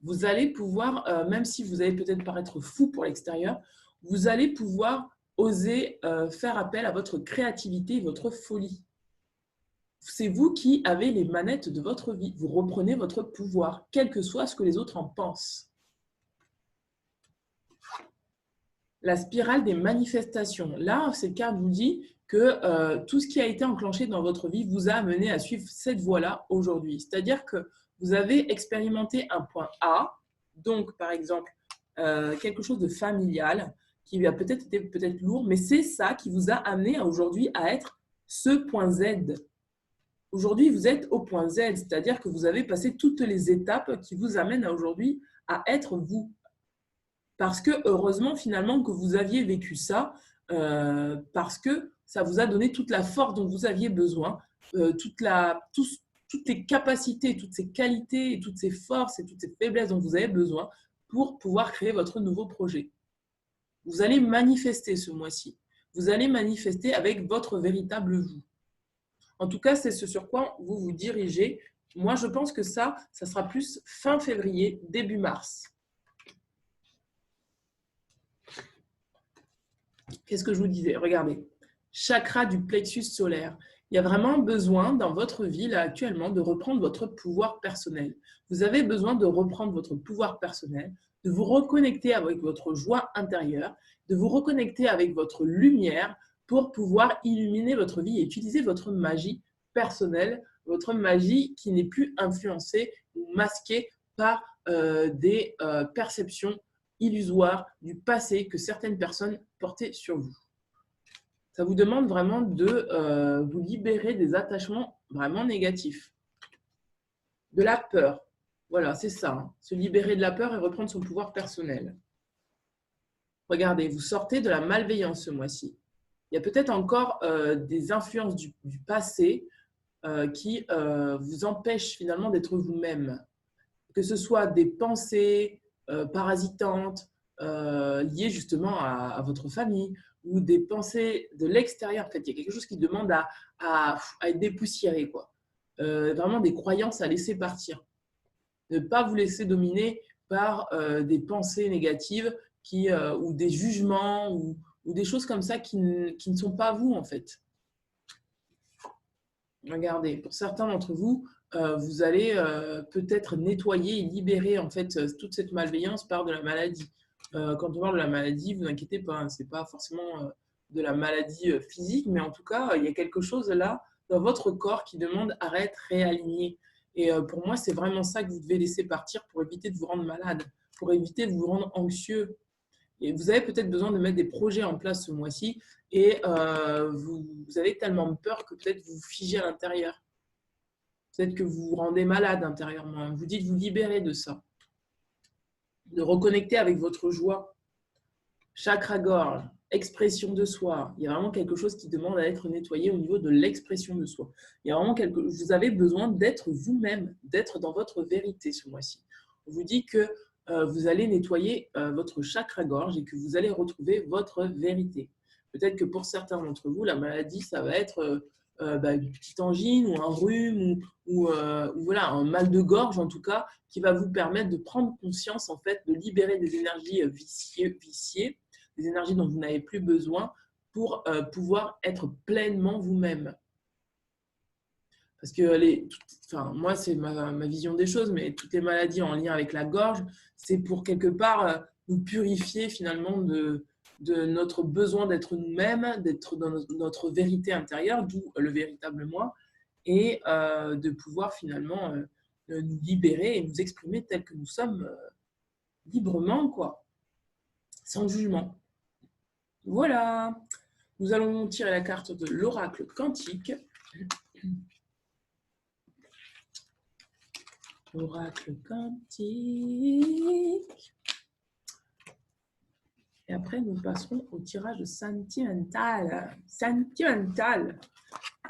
Vous allez pouvoir, même si vous allez peut-être paraître fou pour l'extérieur, vous allez pouvoir oser faire appel à votre créativité et votre folie. C'est vous qui avez les manettes de votre vie. Vous reprenez votre pouvoir, quel que soit ce que les autres en pensent. La spirale des manifestations. Là, cette carte vous dit que tout ce qui a été enclenché dans votre vie vous a amené à suivre cette voie-là aujourd'hui. C'est-à-dire que vous avez expérimenté un point A, donc par exemple quelque chose de familial, qui a peut-être été lourd, mais c'est ça qui vous a amené aujourd'hui à être ce point Z. Aujourd'hui, vous êtes au point Z, c'est-à-dire que vous avez passé toutes les étapes qui vous amènent aujourd'hui à être vous. Parce que heureusement, finalement, que vous aviez vécu ça, parce que ça vous a donné toute la force dont vous aviez besoin, toutes les capacités, toutes ces qualités, et toutes ces forces et toutes ces faiblesses dont vous avez besoin pour pouvoir créer votre nouveau projet. Vous allez manifester ce mois-ci. Vous allez manifester avec votre véritable vous. En tout cas, c'est ce sur quoi vous vous dirigez. Moi, je pense que ça sera plus fin février, début mars. Qu'est-ce que je vous disais? Regardez, chakra du plexus solaire. Il y a vraiment besoin dans votre vie, là, actuellement, de reprendre votre pouvoir personnel. Vous avez besoin de reprendre votre pouvoir personnel, de vous reconnecter avec votre joie intérieure, de vous reconnecter avec votre lumière pour pouvoir illuminer votre vie et utiliser votre magie personnelle, votre magie qui n'est plus influencée ou masquée par des perceptions illusoires du passé que certaines personnes portaient sur vous. Ça vous demande vraiment de vous libérer des attachements vraiment négatifs. De la peur. Voilà, c'est ça. Hein. Se libérer de la peur et reprendre son pouvoir personnel. Regardez, vous sortez de la malveillance ce mois-ci. Il y a peut-être encore des influences du passé qui vous empêchent finalement d'être vous-même. Que ce soit des pensées parasitantes liées justement à votre famille ou des pensées de l'extérieur. En fait, il y a quelque chose qui demande à être dépoussiéré, quoi. Vraiment des croyances à laisser partir. Ne pas vous laisser dominer par des pensées négatives ou des jugements ou des choses comme ça qui ne sont pas vous, en fait. Regardez, pour certains d'entre vous, vous allez peut-être nettoyer et libérer en fait toute cette malveillance par de la maladie. Quand on parle de la maladie, vous inquiétez pas, hein, ce n'est pas forcément de la maladie physique, mais en tout cas, il y a quelque chose là dans votre corps qui demande à être réaligné. Et pour moi, c'est vraiment ça que vous devez laisser partir pour éviter de vous rendre malade, pour éviter de vous rendre anxieux. Et vous avez peut-être besoin de mettre des projets en place ce mois-ci et vous avez tellement peur que peut-être vous vous figez à l'intérieur. Peut-être que vous vous rendez malade intérieurement. Vous dites vous libérer de ça. De reconnecter avec votre joie. Chakra-gorge, expression de soi. Il y a vraiment quelque chose qui demande à être nettoyé au niveau de l'expression de soi. Il y a vraiment vous avez besoin d'être vous-même, d'être dans votre vérité ce mois-ci. On vous dit que vous allez nettoyer votre chakra-gorge et que vous allez retrouver votre vérité. Peut-être que pour certains d'entre vous, la maladie, ça va être une petite angine ou un rhume ou voilà, un mal de gorge en tout cas, qui va vous permettre de prendre conscience, en fait, de libérer des énergies viciées, des énergies dont vous n'avez plus besoin pour pouvoir être pleinement vous-même. Parce que moi, c'est ma vision des choses, mais toutes les maladies en lien avec la gorge, c'est pour quelque part nous purifier finalement de notre besoin d'être nous-mêmes, d'être dans notre vérité intérieure, d'où le véritable moi, et de pouvoir finalement nous libérer et nous exprimer tel que nous sommes librement, quoi, sans jugement. Voilà, nous allons tirer la carte de l'oracle quantique. Oracle quantique. Et après, nous passerons au tirage sentimental. Sentimental.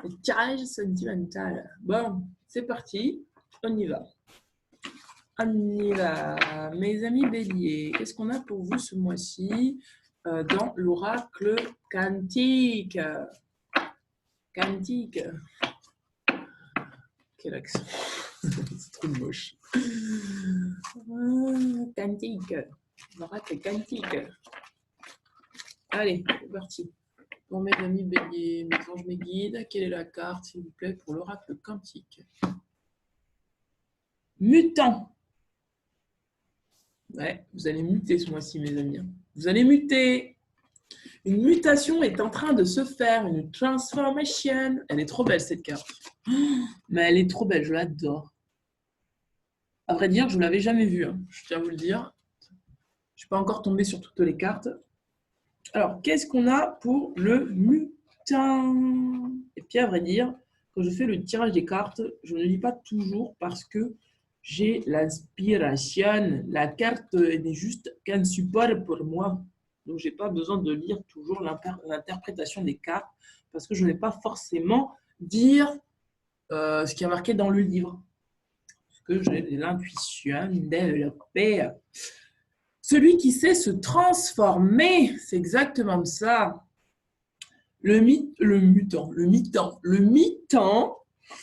Le tirage sentimental. Bon, c'est parti. On y va. On y va. Mes amis béliers, qu'est-ce qu'on a pour vous ce mois-ci dans l'oracle quantique? Quantique. Quel accent. C'est trop moche. Quantique. L'oracle quantique. Allez, c'est parti. Pour mes amis béliers, mes anges, mes guides, quelle est la carte, s'il vous plaît, pour l'oracle quantique? Mutant. Ouais, vous allez muter ce mois-ci, mes amis. Vous allez muter. Une mutation est en train de se faire, une transformation. Elle est trop belle, cette carte. Mais elle est trop belle, je l'adore. À vrai dire, je ne l'avais jamais vue, hein, je tiens à vous le dire. Je ne suis pas encore tombée sur toutes les cartes. Alors, qu'est-ce qu'on a pour le mutant? Et puis, à vrai dire, quand je fais le tirage des cartes, je ne lis pas toujours parce que j'ai l'inspiration. La carte n'est juste qu'un support pour moi. Donc, je n'ai pas besoin de lire toujours l'interprétation des cartes parce que je ne vais pas forcément dire ce qui est marqué dans le livre. Parce que j'ai de l'intuition développée. Celui qui sait se transformer, c'est exactement ça. Le mutant,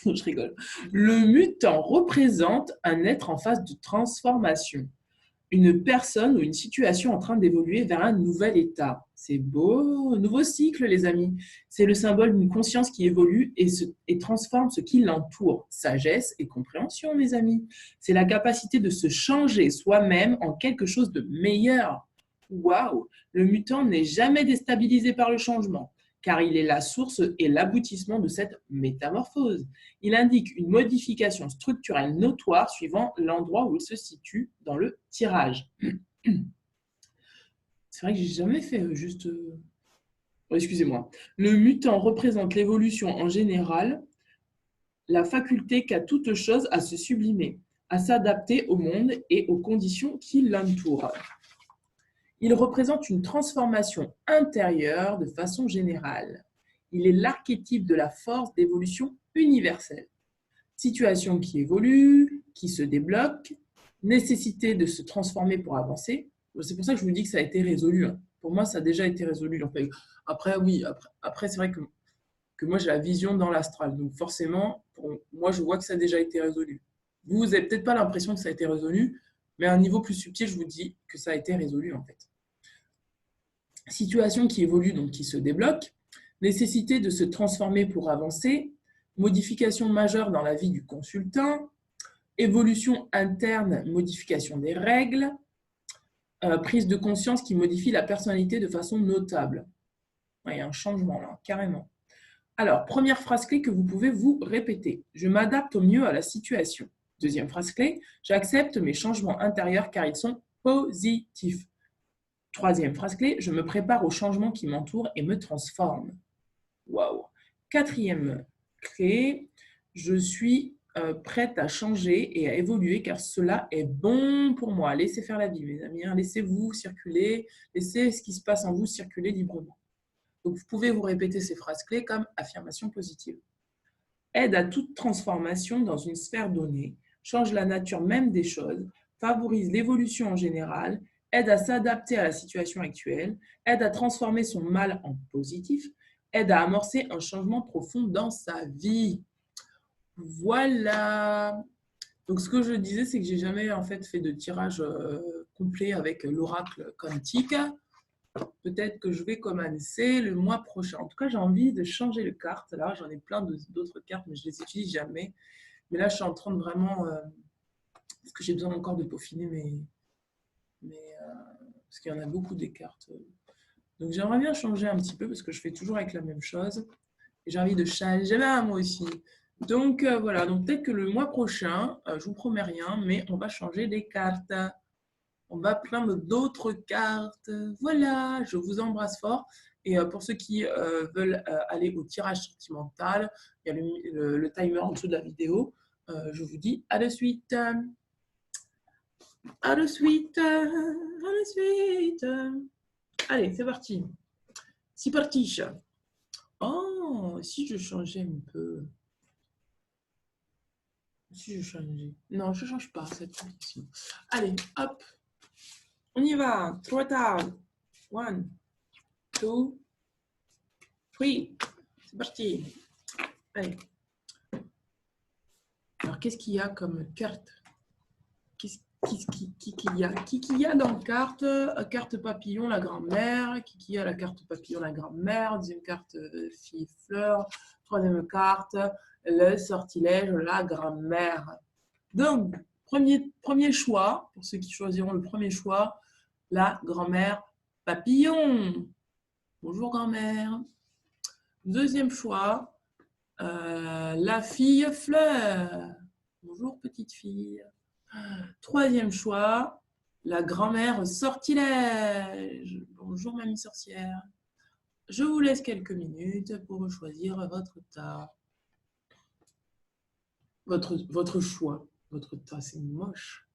je rigole. Le mutant représente un être en phase de transformation, une personne ou une situation en train d'évoluer vers un nouvel état. C'est beau, nouveau cycle, les amis. C'est le symbole d'une conscience qui évolue et transforme ce qui l'entoure. Sagesse et compréhension, mes amis. C'est la capacité de se changer soi-même en quelque chose de meilleur. Waouh! Le mutant n'est jamais déstabilisé par le changement, car il est la source et l'aboutissement de cette métamorphose. Il indique une modification structurelle notoire suivant l'endroit où il se situe dans le tirage. C'est vrai que j'ai jamais fait juste... excusez-moi. Le mutant représente l'évolution en général, la faculté qu'a toute chose à se sublimer, à s'adapter au monde et aux conditions qui l'entourent. Il représente une transformation intérieure de façon générale. Il est l'archétype de la force d'évolution universelle. Situation qui évolue, qui se débloque, nécessité de se transformer pour avancer. C'est pour ça que je vous dis que ça a été résolu. Pour moi, ça a déjà été résolu. Après, oui, après c'est vrai que moi, j'ai la vision dans l'astral. Donc forcément, pour moi, je vois que ça a déjà été résolu. Vous n'avez peut-être pas l'impression que ça a été résolu, mais à un niveau plus subtil, je vous dis que ça a été résolu en fait. Situation qui évolue, donc qui se débloque, nécessité de se transformer pour avancer, modification majeure dans la vie du consultant, évolution interne, modification des règles, prise de conscience qui modifie la personnalité de façon notable. Il y a un changement là, carrément. Alors, première phrase clé que vous pouvez vous répéter. Je m'adapte au mieux à la situation. Deuxième phrase clé, j'accepte mes changements intérieurs car ils sont positifs. Troisième phrase clé, je me prépare aux changements qui m'entourent et me transforment. Waouh. Quatrième clé, je suis prête à changer et à évoluer car cela est bon pour moi. Laissez faire la vie, mes amis. Laissez-vous circuler, laissez ce qui se passe en vous circuler librement. Donc, vous pouvez vous répéter ces phrases clés comme affirmation positive. Aide à toute transformation dans une sphère donnée, change la nature même des choses, favorise l'évolution en général, aide à s'adapter à la situation actuelle, aide à transformer son mal en positif, aide à amorcer un changement profond dans sa vie. Voilà. Donc, ce que je disais, c'est que j'ai jamais en fait fait de tirage complet avec l'oracle quantique. Peut-être que je vais commencer le mois prochain. En tout cas, j'ai envie de changer de carte. Là, j'en ai plein d'autres cartes, mais je les utilise jamais. Mais là, je suis en train de vraiment... parce que j'ai besoin encore de peaufiner parce qu'il y en a beaucoup des cartes. Donc, j'aimerais bien changer un petit peu parce que je fais toujours avec la même chose. Et j'ai envie de changer là, moi aussi. Donc, voilà. Donc, peut-être que le mois prochain, je vous promets rien, mais on va changer les cartes. On va prendre d'autres cartes. Voilà, je vous embrasse fort. Et pour ceux qui veulent aller au tirage sentimental, il y a le timer en dessous de la vidéo. Je vous dis à de suite. À de suite. À de suite. Allez, c'est parti. C'est parti. Oh, si je changeais un peu. Si je changeais. Non, je ne change pas cette position. Allez, hop. On y va. 3 tables. 1, 2, 3. C'est parti. Allez. Alors, qu'est-ce qu'il y a comme carte? Qui y a dans carte? Carte papillon, la grand-mère. Qui y a la carte papillon, la grand-mère? Deuxième carte, fille fleur. Troisième carte, le sortilège, la grand-mère. Donc, premier choix, pour ceux qui choisiront le premier choix, la grand-mère papillon. Bonjour grand-mère. Deuxième choix, la fille fleur. Bonjour petite fille. Troisième choix, la grand-mère sortilège. Bonjour mamie sorcière. Je vous laisse quelques minutes pour choisir votre tas. Votre choix. Votre tas, c'est moche.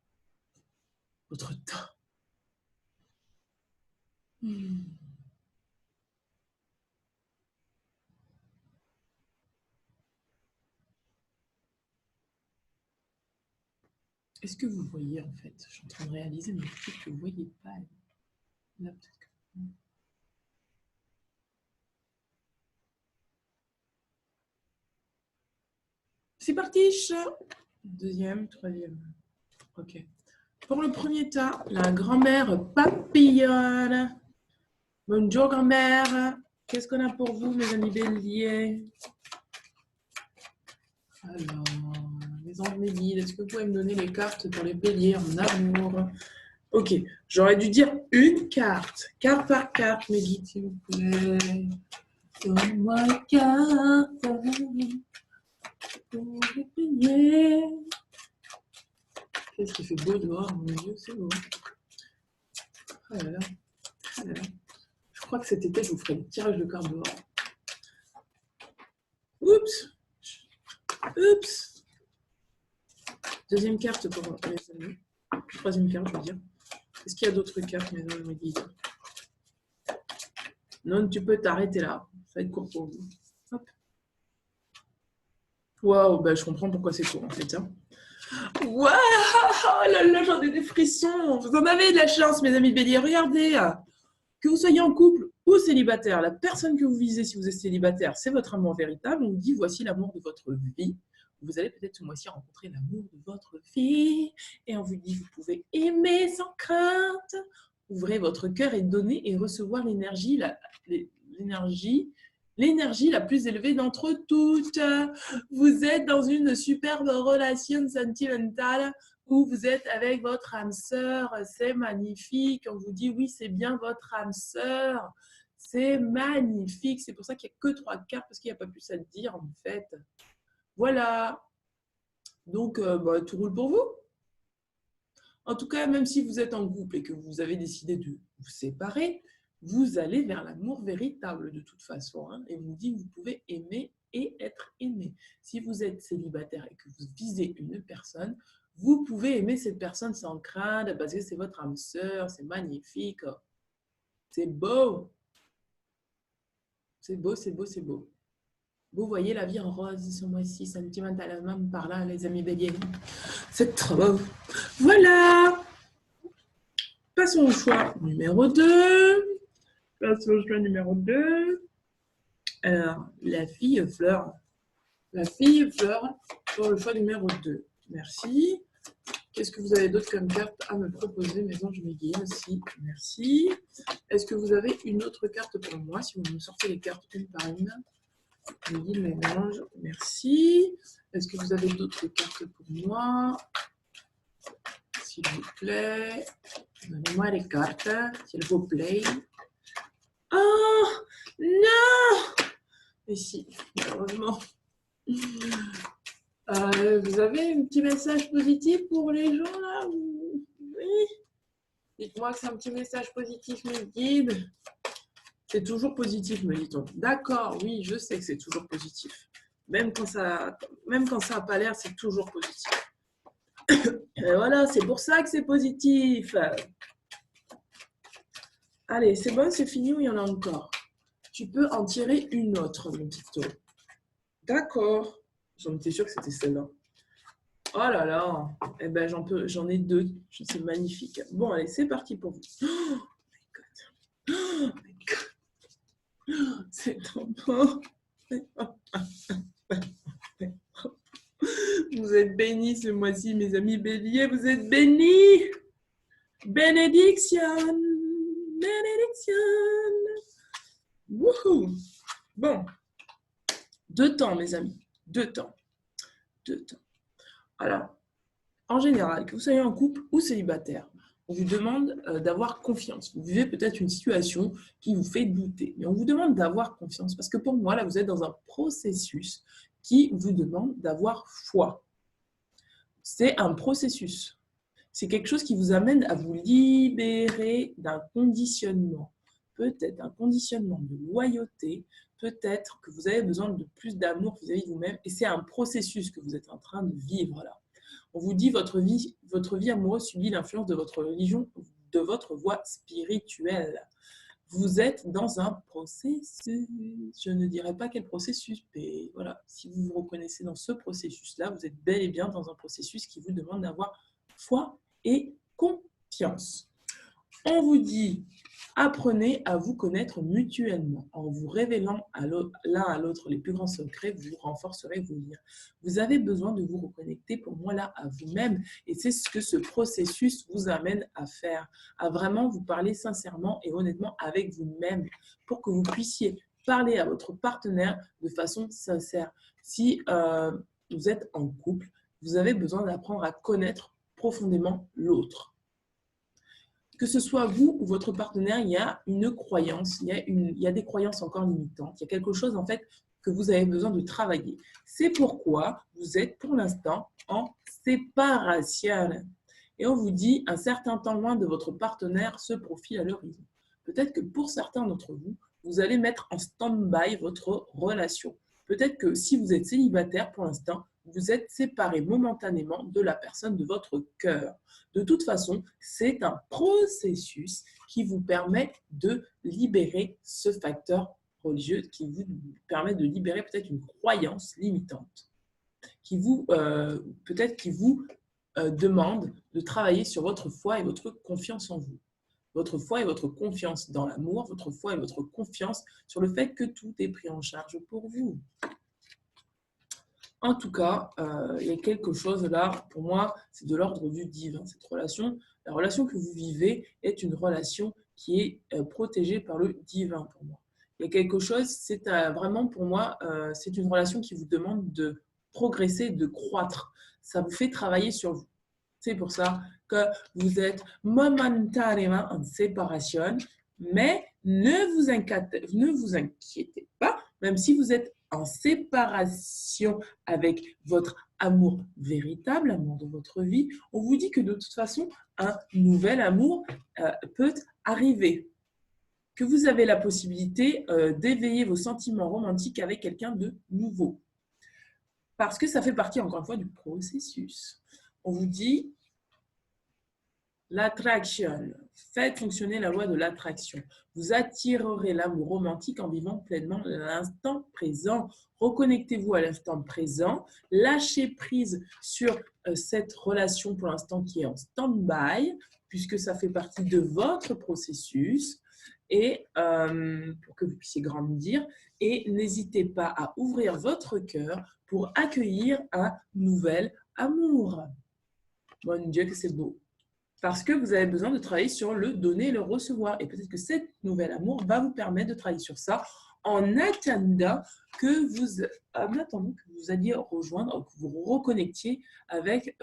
Votre tas. Est-ce que vous voyez en fait? Je suis en train de réaliser, mais peut-être que vous ne voyez pas. Là, peut-être que... C'est parti. Deuxième, troisième. Ok. Pour le premier tas, la grand-mère papillonne. Bonjour grand-mère. Qu'est-ce qu'on a pour vous, mes amis béliers? Alors, les anges mes guides, est-ce que vous pouvez me donner les cartes pour les béliers en amour? Ok, j'aurais dû dire une carte. Carte par carte, mes guides, s'il vous plaît. Donne-moi une carte pour les béliers. Qu'est-ce qui fait beau dehors, mon Dieu, c'est beau. Oh là là. Oh là là. Je crois que cet été, je vous ferai le tirage de cartes dehors. Oups. Oups. Deuxième carte pour les amis. Troisième carte, je veux dire. Est-ce qu'il y a d'autres cartes, mes amis guides? Non, tu peux t'arrêter là. Ça va être court pour vous. Hop. Waouh, ben, je comprends pourquoi c'est court en fait. Hein. Waouh, oh là là, j'en ai des frissons. Vous en avez de la chance, mes amis béliers. Regardez, que vous soyez en couple ou célibataire, la personne que vous visez si vous êtes célibataire, c'est votre amour véritable. On vous dit, voici l'amour de votre vie. Vous allez peut-être ce mois-ci rencontrer l'amour de votre vie. Et on vous dit, vous pouvez aimer sans crainte. Ouvrez votre cœur et donnez et recevoir l'énergie la plus élevée d'entre toutes. Vous êtes dans une superbe relation sentimentale où vous êtes avec votre âme sœur. C'est magnifique. On vous dit, oui, c'est bien votre âme sœur. C'est magnifique. C'est pour ça qu'il n'y a que 3 cartes parce qu'il n'y a pas plus à dire en fait. Voilà. Donc, tout roule pour vous. En tout cas, même si vous êtes en couple et que vous avez décidé de vous séparer, vous allez vers l'amour véritable de toute façon. Hein, et on vous dit que vous pouvez aimer et être aimé. Si vous êtes célibataire et que vous visez une personne, vous pouvez aimer cette personne sans crainte parce que c'est votre âme sœur, c'est magnifique. C'est beau. C'est beau, c'est beau, c'est beau. Vous voyez la vie en rose ce mois-ci, sentimentalement parlant, les amis béliers. C'est trop beau. Voilà. Passons au choix numéro 2. Passons au choix numéro 2. Alors, la fille fleur. La fille fleur pour le choix numéro 2. Merci. Qu'est-ce que vous avez d'autre comme carte à me proposer, mes anges, mes guides aussi? Merci. Est-ce que vous avez une autre carte pour moi, si vous me sortez les cartes une par une? Oui, mes anges, merci. Est-ce que vous avez d'autres cartes pour moi? S'il vous plaît. Donnez-moi les cartes, s'il vous plaît. Oh non! Mais si, malheureusement. Vous avez un petit message positif pour les gens là? Oui. Dites-moi que c'est un petit message positif, mes guides. C'est toujours positif, me dit-on. D'accord, oui, je sais que c'est toujours positif. Même quand ça n'a pas l'air, c'est toujours positif. Et voilà, c'est pour ça que c'est positif. Allez, c'est bon, c'est fini ou il y en a encore? Tu peux en tirer une autre, mon petit. D'accord. J'en étais sûre que c'était celle-là. Oh là là. Eh ben, j'en ai 2. C'est magnifique. Bon, allez, c'est parti pour vous. Oh my God. C'est trop beau. Vous êtes bénis ce mois-ci, mes amis béliers. Vous êtes bénis. Bénédiction. Bénédiction. Wouhou. Bon. 2 temps, mes amis. 2 temps. 2 temps. Alors, en général, que vous soyez en couple ou célibataire, on vous demande d'avoir confiance. Vous vivez peut-être une situation qui vous fait douter, mais on vous demande d'avoir confiance parce que pour moi, là, vous êtes dans un processus qui vous demande d'avoir foi. C'est un processus. C'est quelque chose qui vous amène à vous libérer d'un conditionnement. Peut-être un conditionnement de loyauté, peut-être que vous avez besoin de plus d'amour vis-à-vis de vous-même et c'est un processus que vous êtes en train de vivre là. On vous dit votre vie amoureuse subit l'influence de votre religion, de votre voie spirituelle. vous êtes dans un processus. Je ne dirais pas quel processus, mais voilà, si vous vous reconnaissez dans ce processus-là, vous êtes bel et bien dans un processus qui vous demande d'avoir foi et confiance. On vous dit, apprenez à vous connaître mutuellement. En vous révélant l'un à l'autre les plus grands secrets, vous renforcerez vos liens. Vous avez besoin de vous reconnecter, pour moi, là, à vous-même. Et c'est ce que ce processus vous amène à faire, à vraiment vous parler sincèrement et honnêtement avec vous-même pour que vous puissiez parler à votre partenaire de façon sincère. Si vous êtes en couple, vous avez besoin d'apprendre à connaître profondément l'autre. Que ce soit vous ou votre partenaire, il y a une croyance, il y a des croyances encore limitantes. Il y a quelque chose en fait que vous avez besoin de travailler. C'est pourquoi vous êtes pour l'instant en séparation. Et on vous dit, un certain temps loin de votre partenaire se profile à l'horizon. Peut-être que pour certains d'entre vous, vous allez mettre en stand-by votre relation. Peut-être que si vous êtes célibataire pour l'instant, vous êtes séparé momentanément de la personne de votre cœur. De toute façon, c'est un processus qui vous permet de libérer ce facteur religieux, qui vous permet de libérer peut-être une croyance limitante, qui vous peut-être qui vous demande de travailler sur votre foi et votre confiance en vous. Votre foi et votre confiance dans l'amour, votre foi et votre confiance sur le fait que tout est pris en charge pour vous. En tout cas, il y a quelque chose là, pour moi, c'est de l'ordre du divin. Cette relation, la relation que vous vivez est une relation qui est protégée par le divin pour moi. Il y a quelque chose, c'est vraiment pour moi, c'est une relation qui vous demande de progresser, de croître. Ça vous fait travailler sur vous. C'est pour ça que vous êtes momentanément en séparation, mais ne vous inquiétez pas, même si vous êtes en séparation avec votre amour véritable, l'amour de votre vie, on vous dit que de toute façon, un nouvel amour peut arriver, que vous avez la possibilité d'éveiller vos sentiments romantiques avec quelqu'un de nouveau. Parce que ça fait partie, encore une fois, du processus. On vous dit l'attraction. Faites fonctionner la loi de l'attraction. Vous attirerez l'amour romantique en vivant pleinement l'instant présent. Reconnectez-vous à l'instant présent. Lâchez prise sur cette relation pour l'instant qui est en stand-by, puisque ça fait partie de votre processus, et pour que vous puissiez grandir. Et n'hésitez pas à ouvrir votre cœur pour accueillir un nouvel amour. Mon Dieu, que c'est beau! Parce que vous avez besoin de travailler sur le donner et le recevoir. Et peut-être que cet nouvel amour va vous permettre de travailler sur ça en attendant que vous alliez rejoindre, que vous reconnectiez avec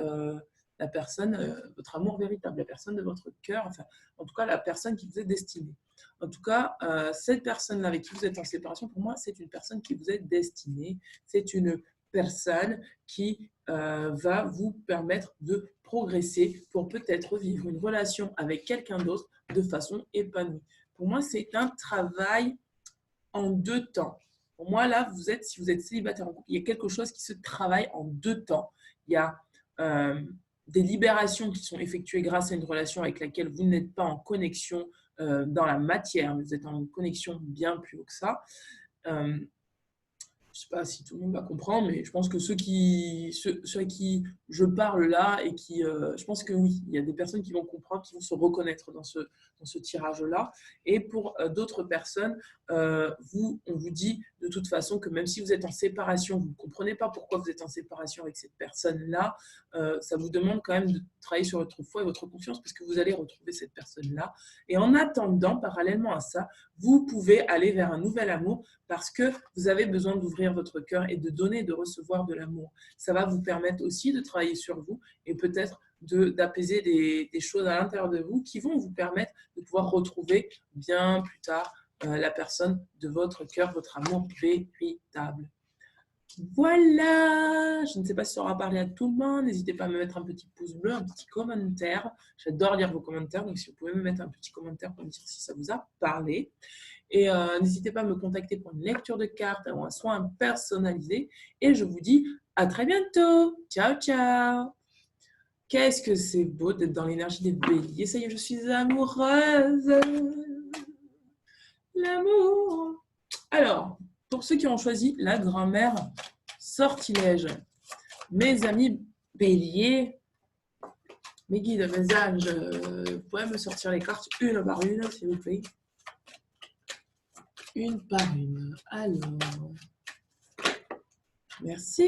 la personne, votre amour véritable, la personne de votre cœur, enfin, en tout cas, la personne qui vous est destinée. En tout cas, cette personne-là avec qui vous êtes en séparation, pour moi, c'est une personne qui vous est destinée. C'est une personne qui va vous permettre de progresser pour peut-être vivre une relation avec quelqu'un d'autre de façon épanouie. Pour moi, c'est un travail en deux temps. Pour moi, là, si vous êtes célibataire en couple, il y a quelque chose qui se travaille en deux temps. Il y a des libérations qui sont effectuées grâce à une relation avec laquelle vous n'êtes pas en connexion dans la matière, mais vous êtes en connexion bien plus haut que ça. Je ne sais pas si tout le monde va comprendre, mais je pense que ceux à qui je parle là et qui, je pense que oui, il y a des personnes qui vont comprendre, qui vont se reconnaître dans ce tirage-là. Et pour d'autres personnes, on vous dit de toute façon que même si vous êtes en séparation, vous ne comprenez pas pourquoi vous êtes en séparation avec cette personne-là, ça vous demande quand même de travailler sur votre foi et votre confiance parce que vous allez retrouver cette personne-là. Et en attendant, parallèlement à ça, vous pouvez aller vers un nouvel amour parce que vous avez besoin d'ouvrir votre cœur et de donner et de recevoir de l'amour. Ça va vous permettre aussi de travailler sur vous et peut-être d'apaiser des choses à l'intérieur de vous qui vont vous permettre de pouvoir retrouver bien plus tard la personne de votre cœur, votre amour véritable. Voilà, je ne sais pas si ça aura parlé à tout le monde. N'hésitez pas à me mettre un petit pouce bleu, un petit commentaire. J'adore lire vos commentaires, donc si vous pouvez me mettre un petit commentaire pour me dire si ça vous a parlé. Et n'hésitez pas à me contacter pour une lecture de cartes ou un soin personnalisé. Et je vous dis à très bientôt. Ciao, ciao. Qu'est-ce que c'est beau d'être dans l'énergie des béliers. Ça y est, je suis amoureuse. L'amour. Alors, pour ceux qui ont choisi la grand-mère sortilège, mes amis béliers, mes guides, mes anges, vous pouvez me sortir les cartes une par une, s'il vous plaît. Une par une. Alors, merci.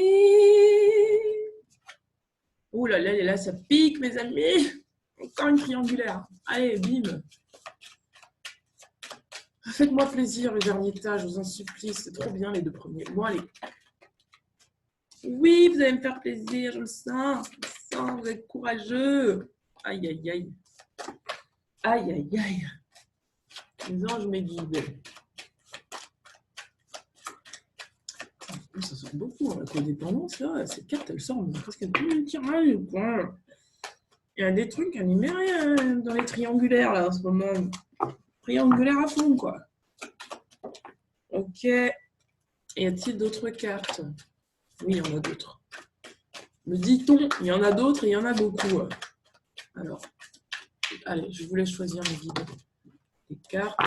Ouh là là, là, ça pique, mes amis. Encore une triangulaire. Allez, bim. Faites-moi plaisir, le dernier tas, je vous en supplie. C'est trop bien, les deux premiers. Bon, allez. Oui, vous allez me faire plaisir, je le sens. Je le sens, vous êtes courageux. Aïe, aïe, aïe. Aïe, aïe, aïe. Les anges me guident. Ça sort beaucoup, hein, la codépendance, là. Ces cartes, elles sortent presque tous les tirages, quoi. Il y a des trucs animés dans les triangulaires, là, en ce moment. Triangulaire à fond, quoi. Ok. Y a-t-il d'autres cartes? Oui, il y en a d'autres. Me dit-on, il y en a d'autres et il y en a beaucoup. Alors, allez, je vous laisse choisir mes guides. Les cartes.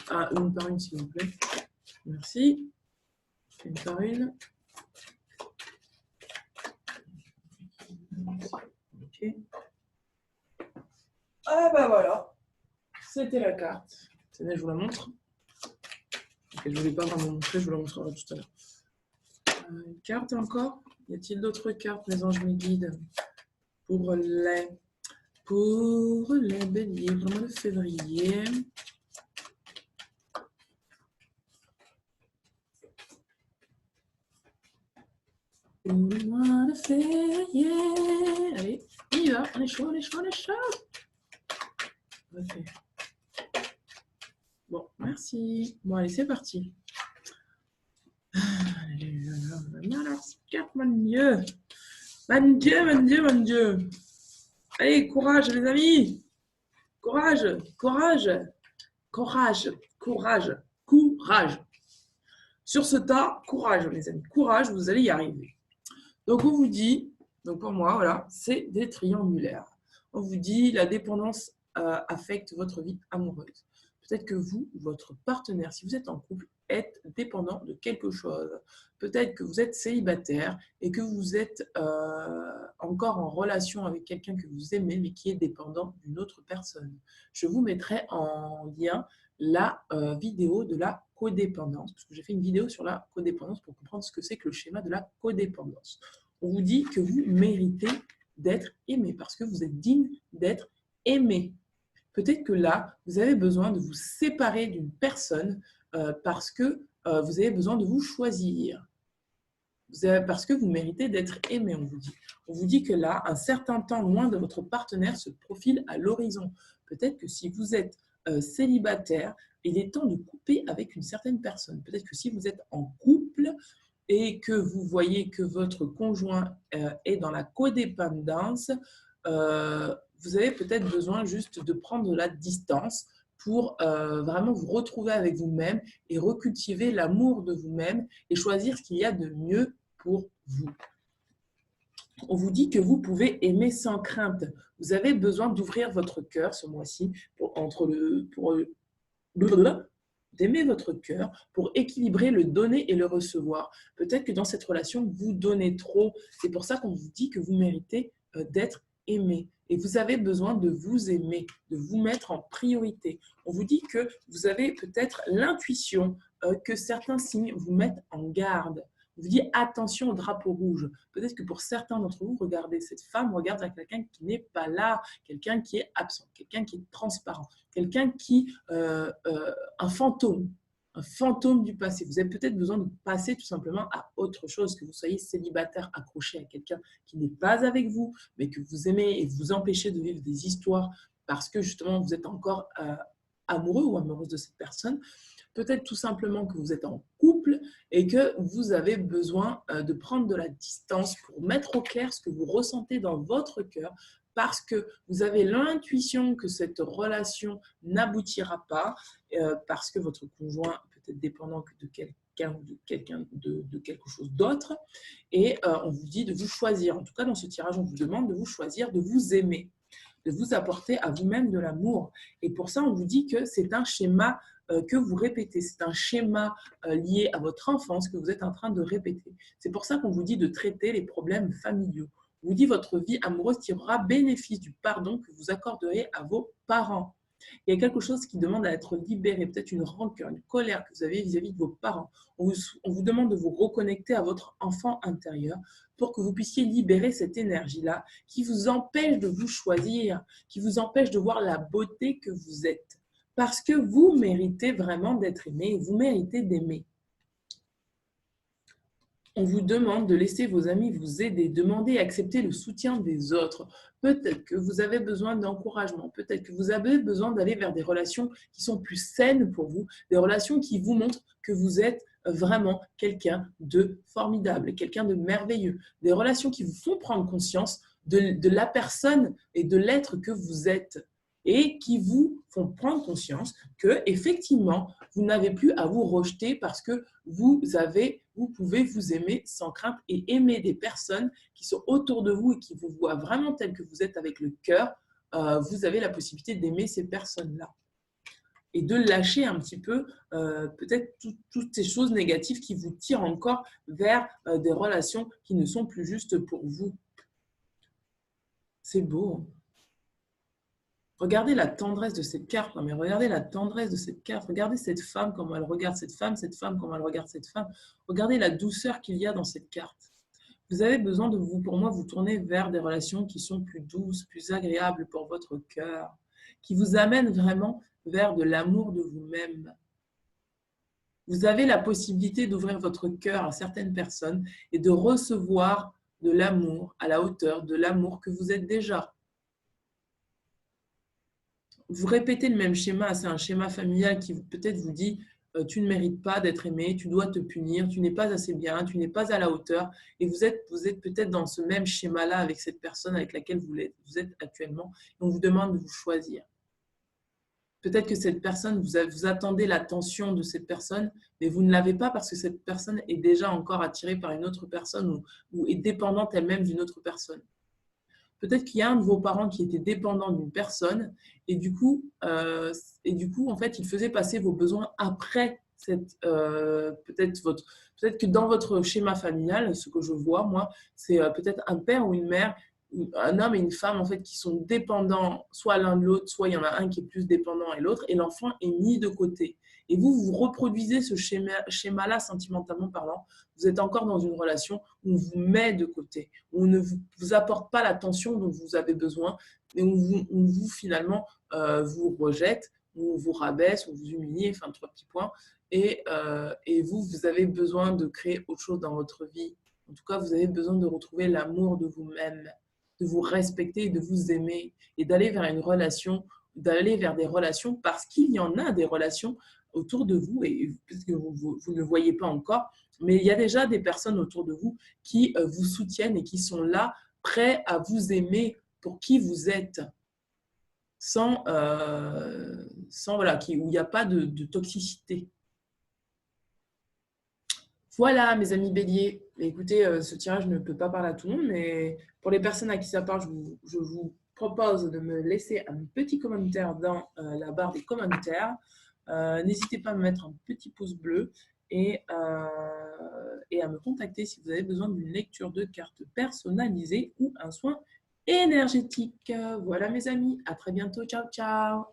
Ah, une par une, s'il vous plaît. Merci. Une par une. Ok. Ah bah voilà. C'était la carte. Tenez, je vous la montre. Ok, je ne voulais pas vraiment montrer, je vous la montrerai tout à l'heure. Une carte encore. Y a-t-il d'autres cartes, mes anges me guident, pour les béliers, pour le mois de février? Pour le mois de février. Allez, on y va, on est chaud, on est chaud, on est chaud. Ok. Bon, merci. Bon, allez, c'est parti. Alors, carte, mon Dieu. Mon Dieu, mon Dieu, mon Dieu. Allez, courage, les amis. Courage, courage, courage, courage, courage. Sur ce tas, courage, mes amis. Courage, vous allez y arriver. Donc, on vous dit, donc pour moi, voilà, c'est des triangulaires. On vous dit, la dépendance affecte votre vie amoureuse. Peut-être que vous, votre partenaire, si vous êtes en couple, êtes dépendant de quelque chose. Peut-être que vous êtes célibataire et que vous êtes encore en relation avec quelqu'un que vous aimez, mais qui est dépendant d'une autre personne. Je vous mettrai en lien la vidéo de la codépendance, parce que j'ai fait une vidéo sur la codépendance pour comprendre ce que c'est que le schéma de la codépendance. On vous dit que vous méritez d'être aimé, parce que vous êtes digne d'être aimé. Peut-être que là, vous avez besoin de vous séparer d'une personne parce que vous avez besoin de vous choisir. Parce que vous méritez d'être aimé, on vous dit. On vous dit que là, un certain temps loin de votre partenaire se profile à l'horizon. Peut-être que si vous êtes célibataire, il est temps de couper avec une certaine personne. Peut-être que si vous êtes en couple et que vous voyez que votre conjoint est dans la codépendance, vous avez peut-être besoin juste de prendre de la distance pour vraiment vous retrouver avec vous-même et recultiver l'amour de vous-même et choisir ce qu'il y a de mieux pour vous. On vous dit que vous pouvez aimer sans crainte. Vous avez besoin d'ouvrir votre cœur ce mois-ci d'aimer votre cœur pour équilibrer le donner et le recevoir. Peut-être que dans cette relation, vous donnez trop. C'est pour ça qu'on vous dit que vous méritez d'être aimé. Et vous avez besoin de vous aimer, de vous mettre en priorité. On vous dit que vous avez peut-être l'intuition que certains signes vous mettent en garde. On vous dit attention au drapeau rouge. Peut-être que pour certains d'entre vous, regardez, cette femme regarde à quelqu'un qui n'est pas là, quelqu'un qui est absent, quelqu'un qui est transparent, quelqu'un qui, un fantôme du passé. Vous avez peut-être besoin de passer tout simplement à autre chose, que vous soyez célibataire, accroché à quelqu'un qui n'est pas avec vous, mais que vous aimez et vous empêchez de vivre des histoires parce que justement vous êtes encore amoureux ou amoureuse de cette personne. Peut-être tout simplement que vous êtes en couple et que vous avez besoin de prendre de la distance pour mettre au clair ce que vous ressentez dans votre cœur, parce que vous avez l'intuition que cette relation n'aboutira pas, parce que votre conjoint peut être dépendant de quelqu'un ou de quelque chose d'autre, et on vous dit de vous choisir. En tout cas, dans ce tirage, on vous demande de vous choisir, de vous aimer. de vous apporter à vous-même de l'amour. Et pour ça, on vous dit que c'est un schéma que vous répétez. C'est un schéma lié à votre enfance que vous êtes en train de répéter. C'est pour ça qu'on vous dit de traiter les problèmes familiaux. On vous dit votre vie amoureuse tirera bénéfice du pardon que vous accorderez à vos parents. Il y a quelque chose qui demande à être libéré, peut-être une rancœur, une colère que vous avez vis-à-vis de vos parents. On vous demande de vous reconnecter à votre enfant intérieur pour que vous puissiez libérer cette énergie-là qui vous empêche de vous choisir, qui vous empêche de voir la beauté que vous êtes. Parce que vous méritez vraiment d'être aimé, vous méritez d'aimer. On vous demande de laisser vos amis vous aider, demander et accepter le soutien des autres. Peut-être que vous avez besoin d'encouragement, peut-être que vous avez besoin d'aller vers des relations qui sont plus saines pour vous, des relations qui vous montrent que vous êtes vraiment quelqu'un de formidable, quelqu'un de merveilleux, des relations qui vous font prendre conscience de la personne et de l'être que vous êtes et qui vous font prendre conscience que effectivement vous n'avez plus à vous rejeter parce que vous pouvez vous aimer sans crainte et aimer des personnes qui sont autour de vous et qui vous voient vraiment tel que vous êtes avec le cœur. Vous avez la possibilité d'aimer ces personnes-là et de lâcher un petit peu peut-être toutes ces choses négatives qui vous tirent encore vers des relations qui ne sont plus justes pour vous. C'est beau. Regardez la tendresse de cette carte. Non, mais regardez la tendresse de cette carte. Regardez cette femme, comment elle regarde cette femme, comment elle regarde cette femme. Regardez la douceur qu'il y a dans cette carte. Vous avez besoin de vous, pour moi, vous tourner vers des relations qui sont plus douces, plus agréables pour votre cœur, qui vous amènent vraiment vers de l'amour de vous-même. Vous avez la possibilité d'ouvrir votre cœur à certaines personnes et de recevoir de l'amour à la hauteur de l'amour que vous êtes déjà. Vous répétez le même schéma, c'est un schéma familial qui peut-être vous dit tu ne mérites pas d'être aimé, tu dois te punir, tu n'es pas assez bien, tu n'es pas à la hauteur. Et vous êtes peut-être dans ce même schéma-là avec cette personne avec laquelle vous êtes actuellement. Et on vous demande de vous choisir. Peut-être que cette personne, vous attendez l'attention de cette personne, mais vous ne l'avez pas parce que cette personne est déjà encore attirée par une autre personne ou est dépendante elle-même d'une autre personne. Peut-être qu'il y a un de vos parents qui était dépendant d'une personne et du coup, en fait, il faisait passer vos besoins après peut-être que dans votre schéma familial, ce que je vois, moi, c'est peut-être un père ou une mère, un homme et une femme, en fait, qui sont dépendants soit l'un de l'autre, soit il y en a un qui est plus dépendant et l'autre, et l'enfant est mis de côté. Et vous reproduisez ce schéma-là, sentimentalement parlant. Vous êtes encore dans une relation où on vous met de côté, où on ne vous apporte pas l'attention dont vous avez besoin, et où vous finalement, vous rejette, ou vous rabaisse, ou vous humilie, enfin 3 petits points. Et vous avez besoin de créer autre chose dans votre vie. En tout cas, vous avez besoin de retrouver l'amour de vous-même, de vous respecter et de vous aimer, et d'aller vers une relation, d'aller vers des relations, parce qu'il y en a des relations autour de vous, et peut-être que vous ne le voyez pas encore, mais il y a déjà des personnes autour de vous qui vous soutiennent et qui sont là, prêts à vous aimer pour qui vous êtes, sans voilà, où il n'y a pas de toxicité. Voilà, mes amis béliers. Écoutez, ce tirage ne peut pas parler à tout le monde, mais pour les personnes à qui ça parle, je vous propose de me laisser un petit commentaire dans la barre des commentaires. N'hésitez pas à me mettre un petit pouce bleu et à me contacter si vous avez besoin d'une lecture de cartes personnalisée ou un soin énergétique. Voilà, mes amis. À très bientôt. Ciao, ciao.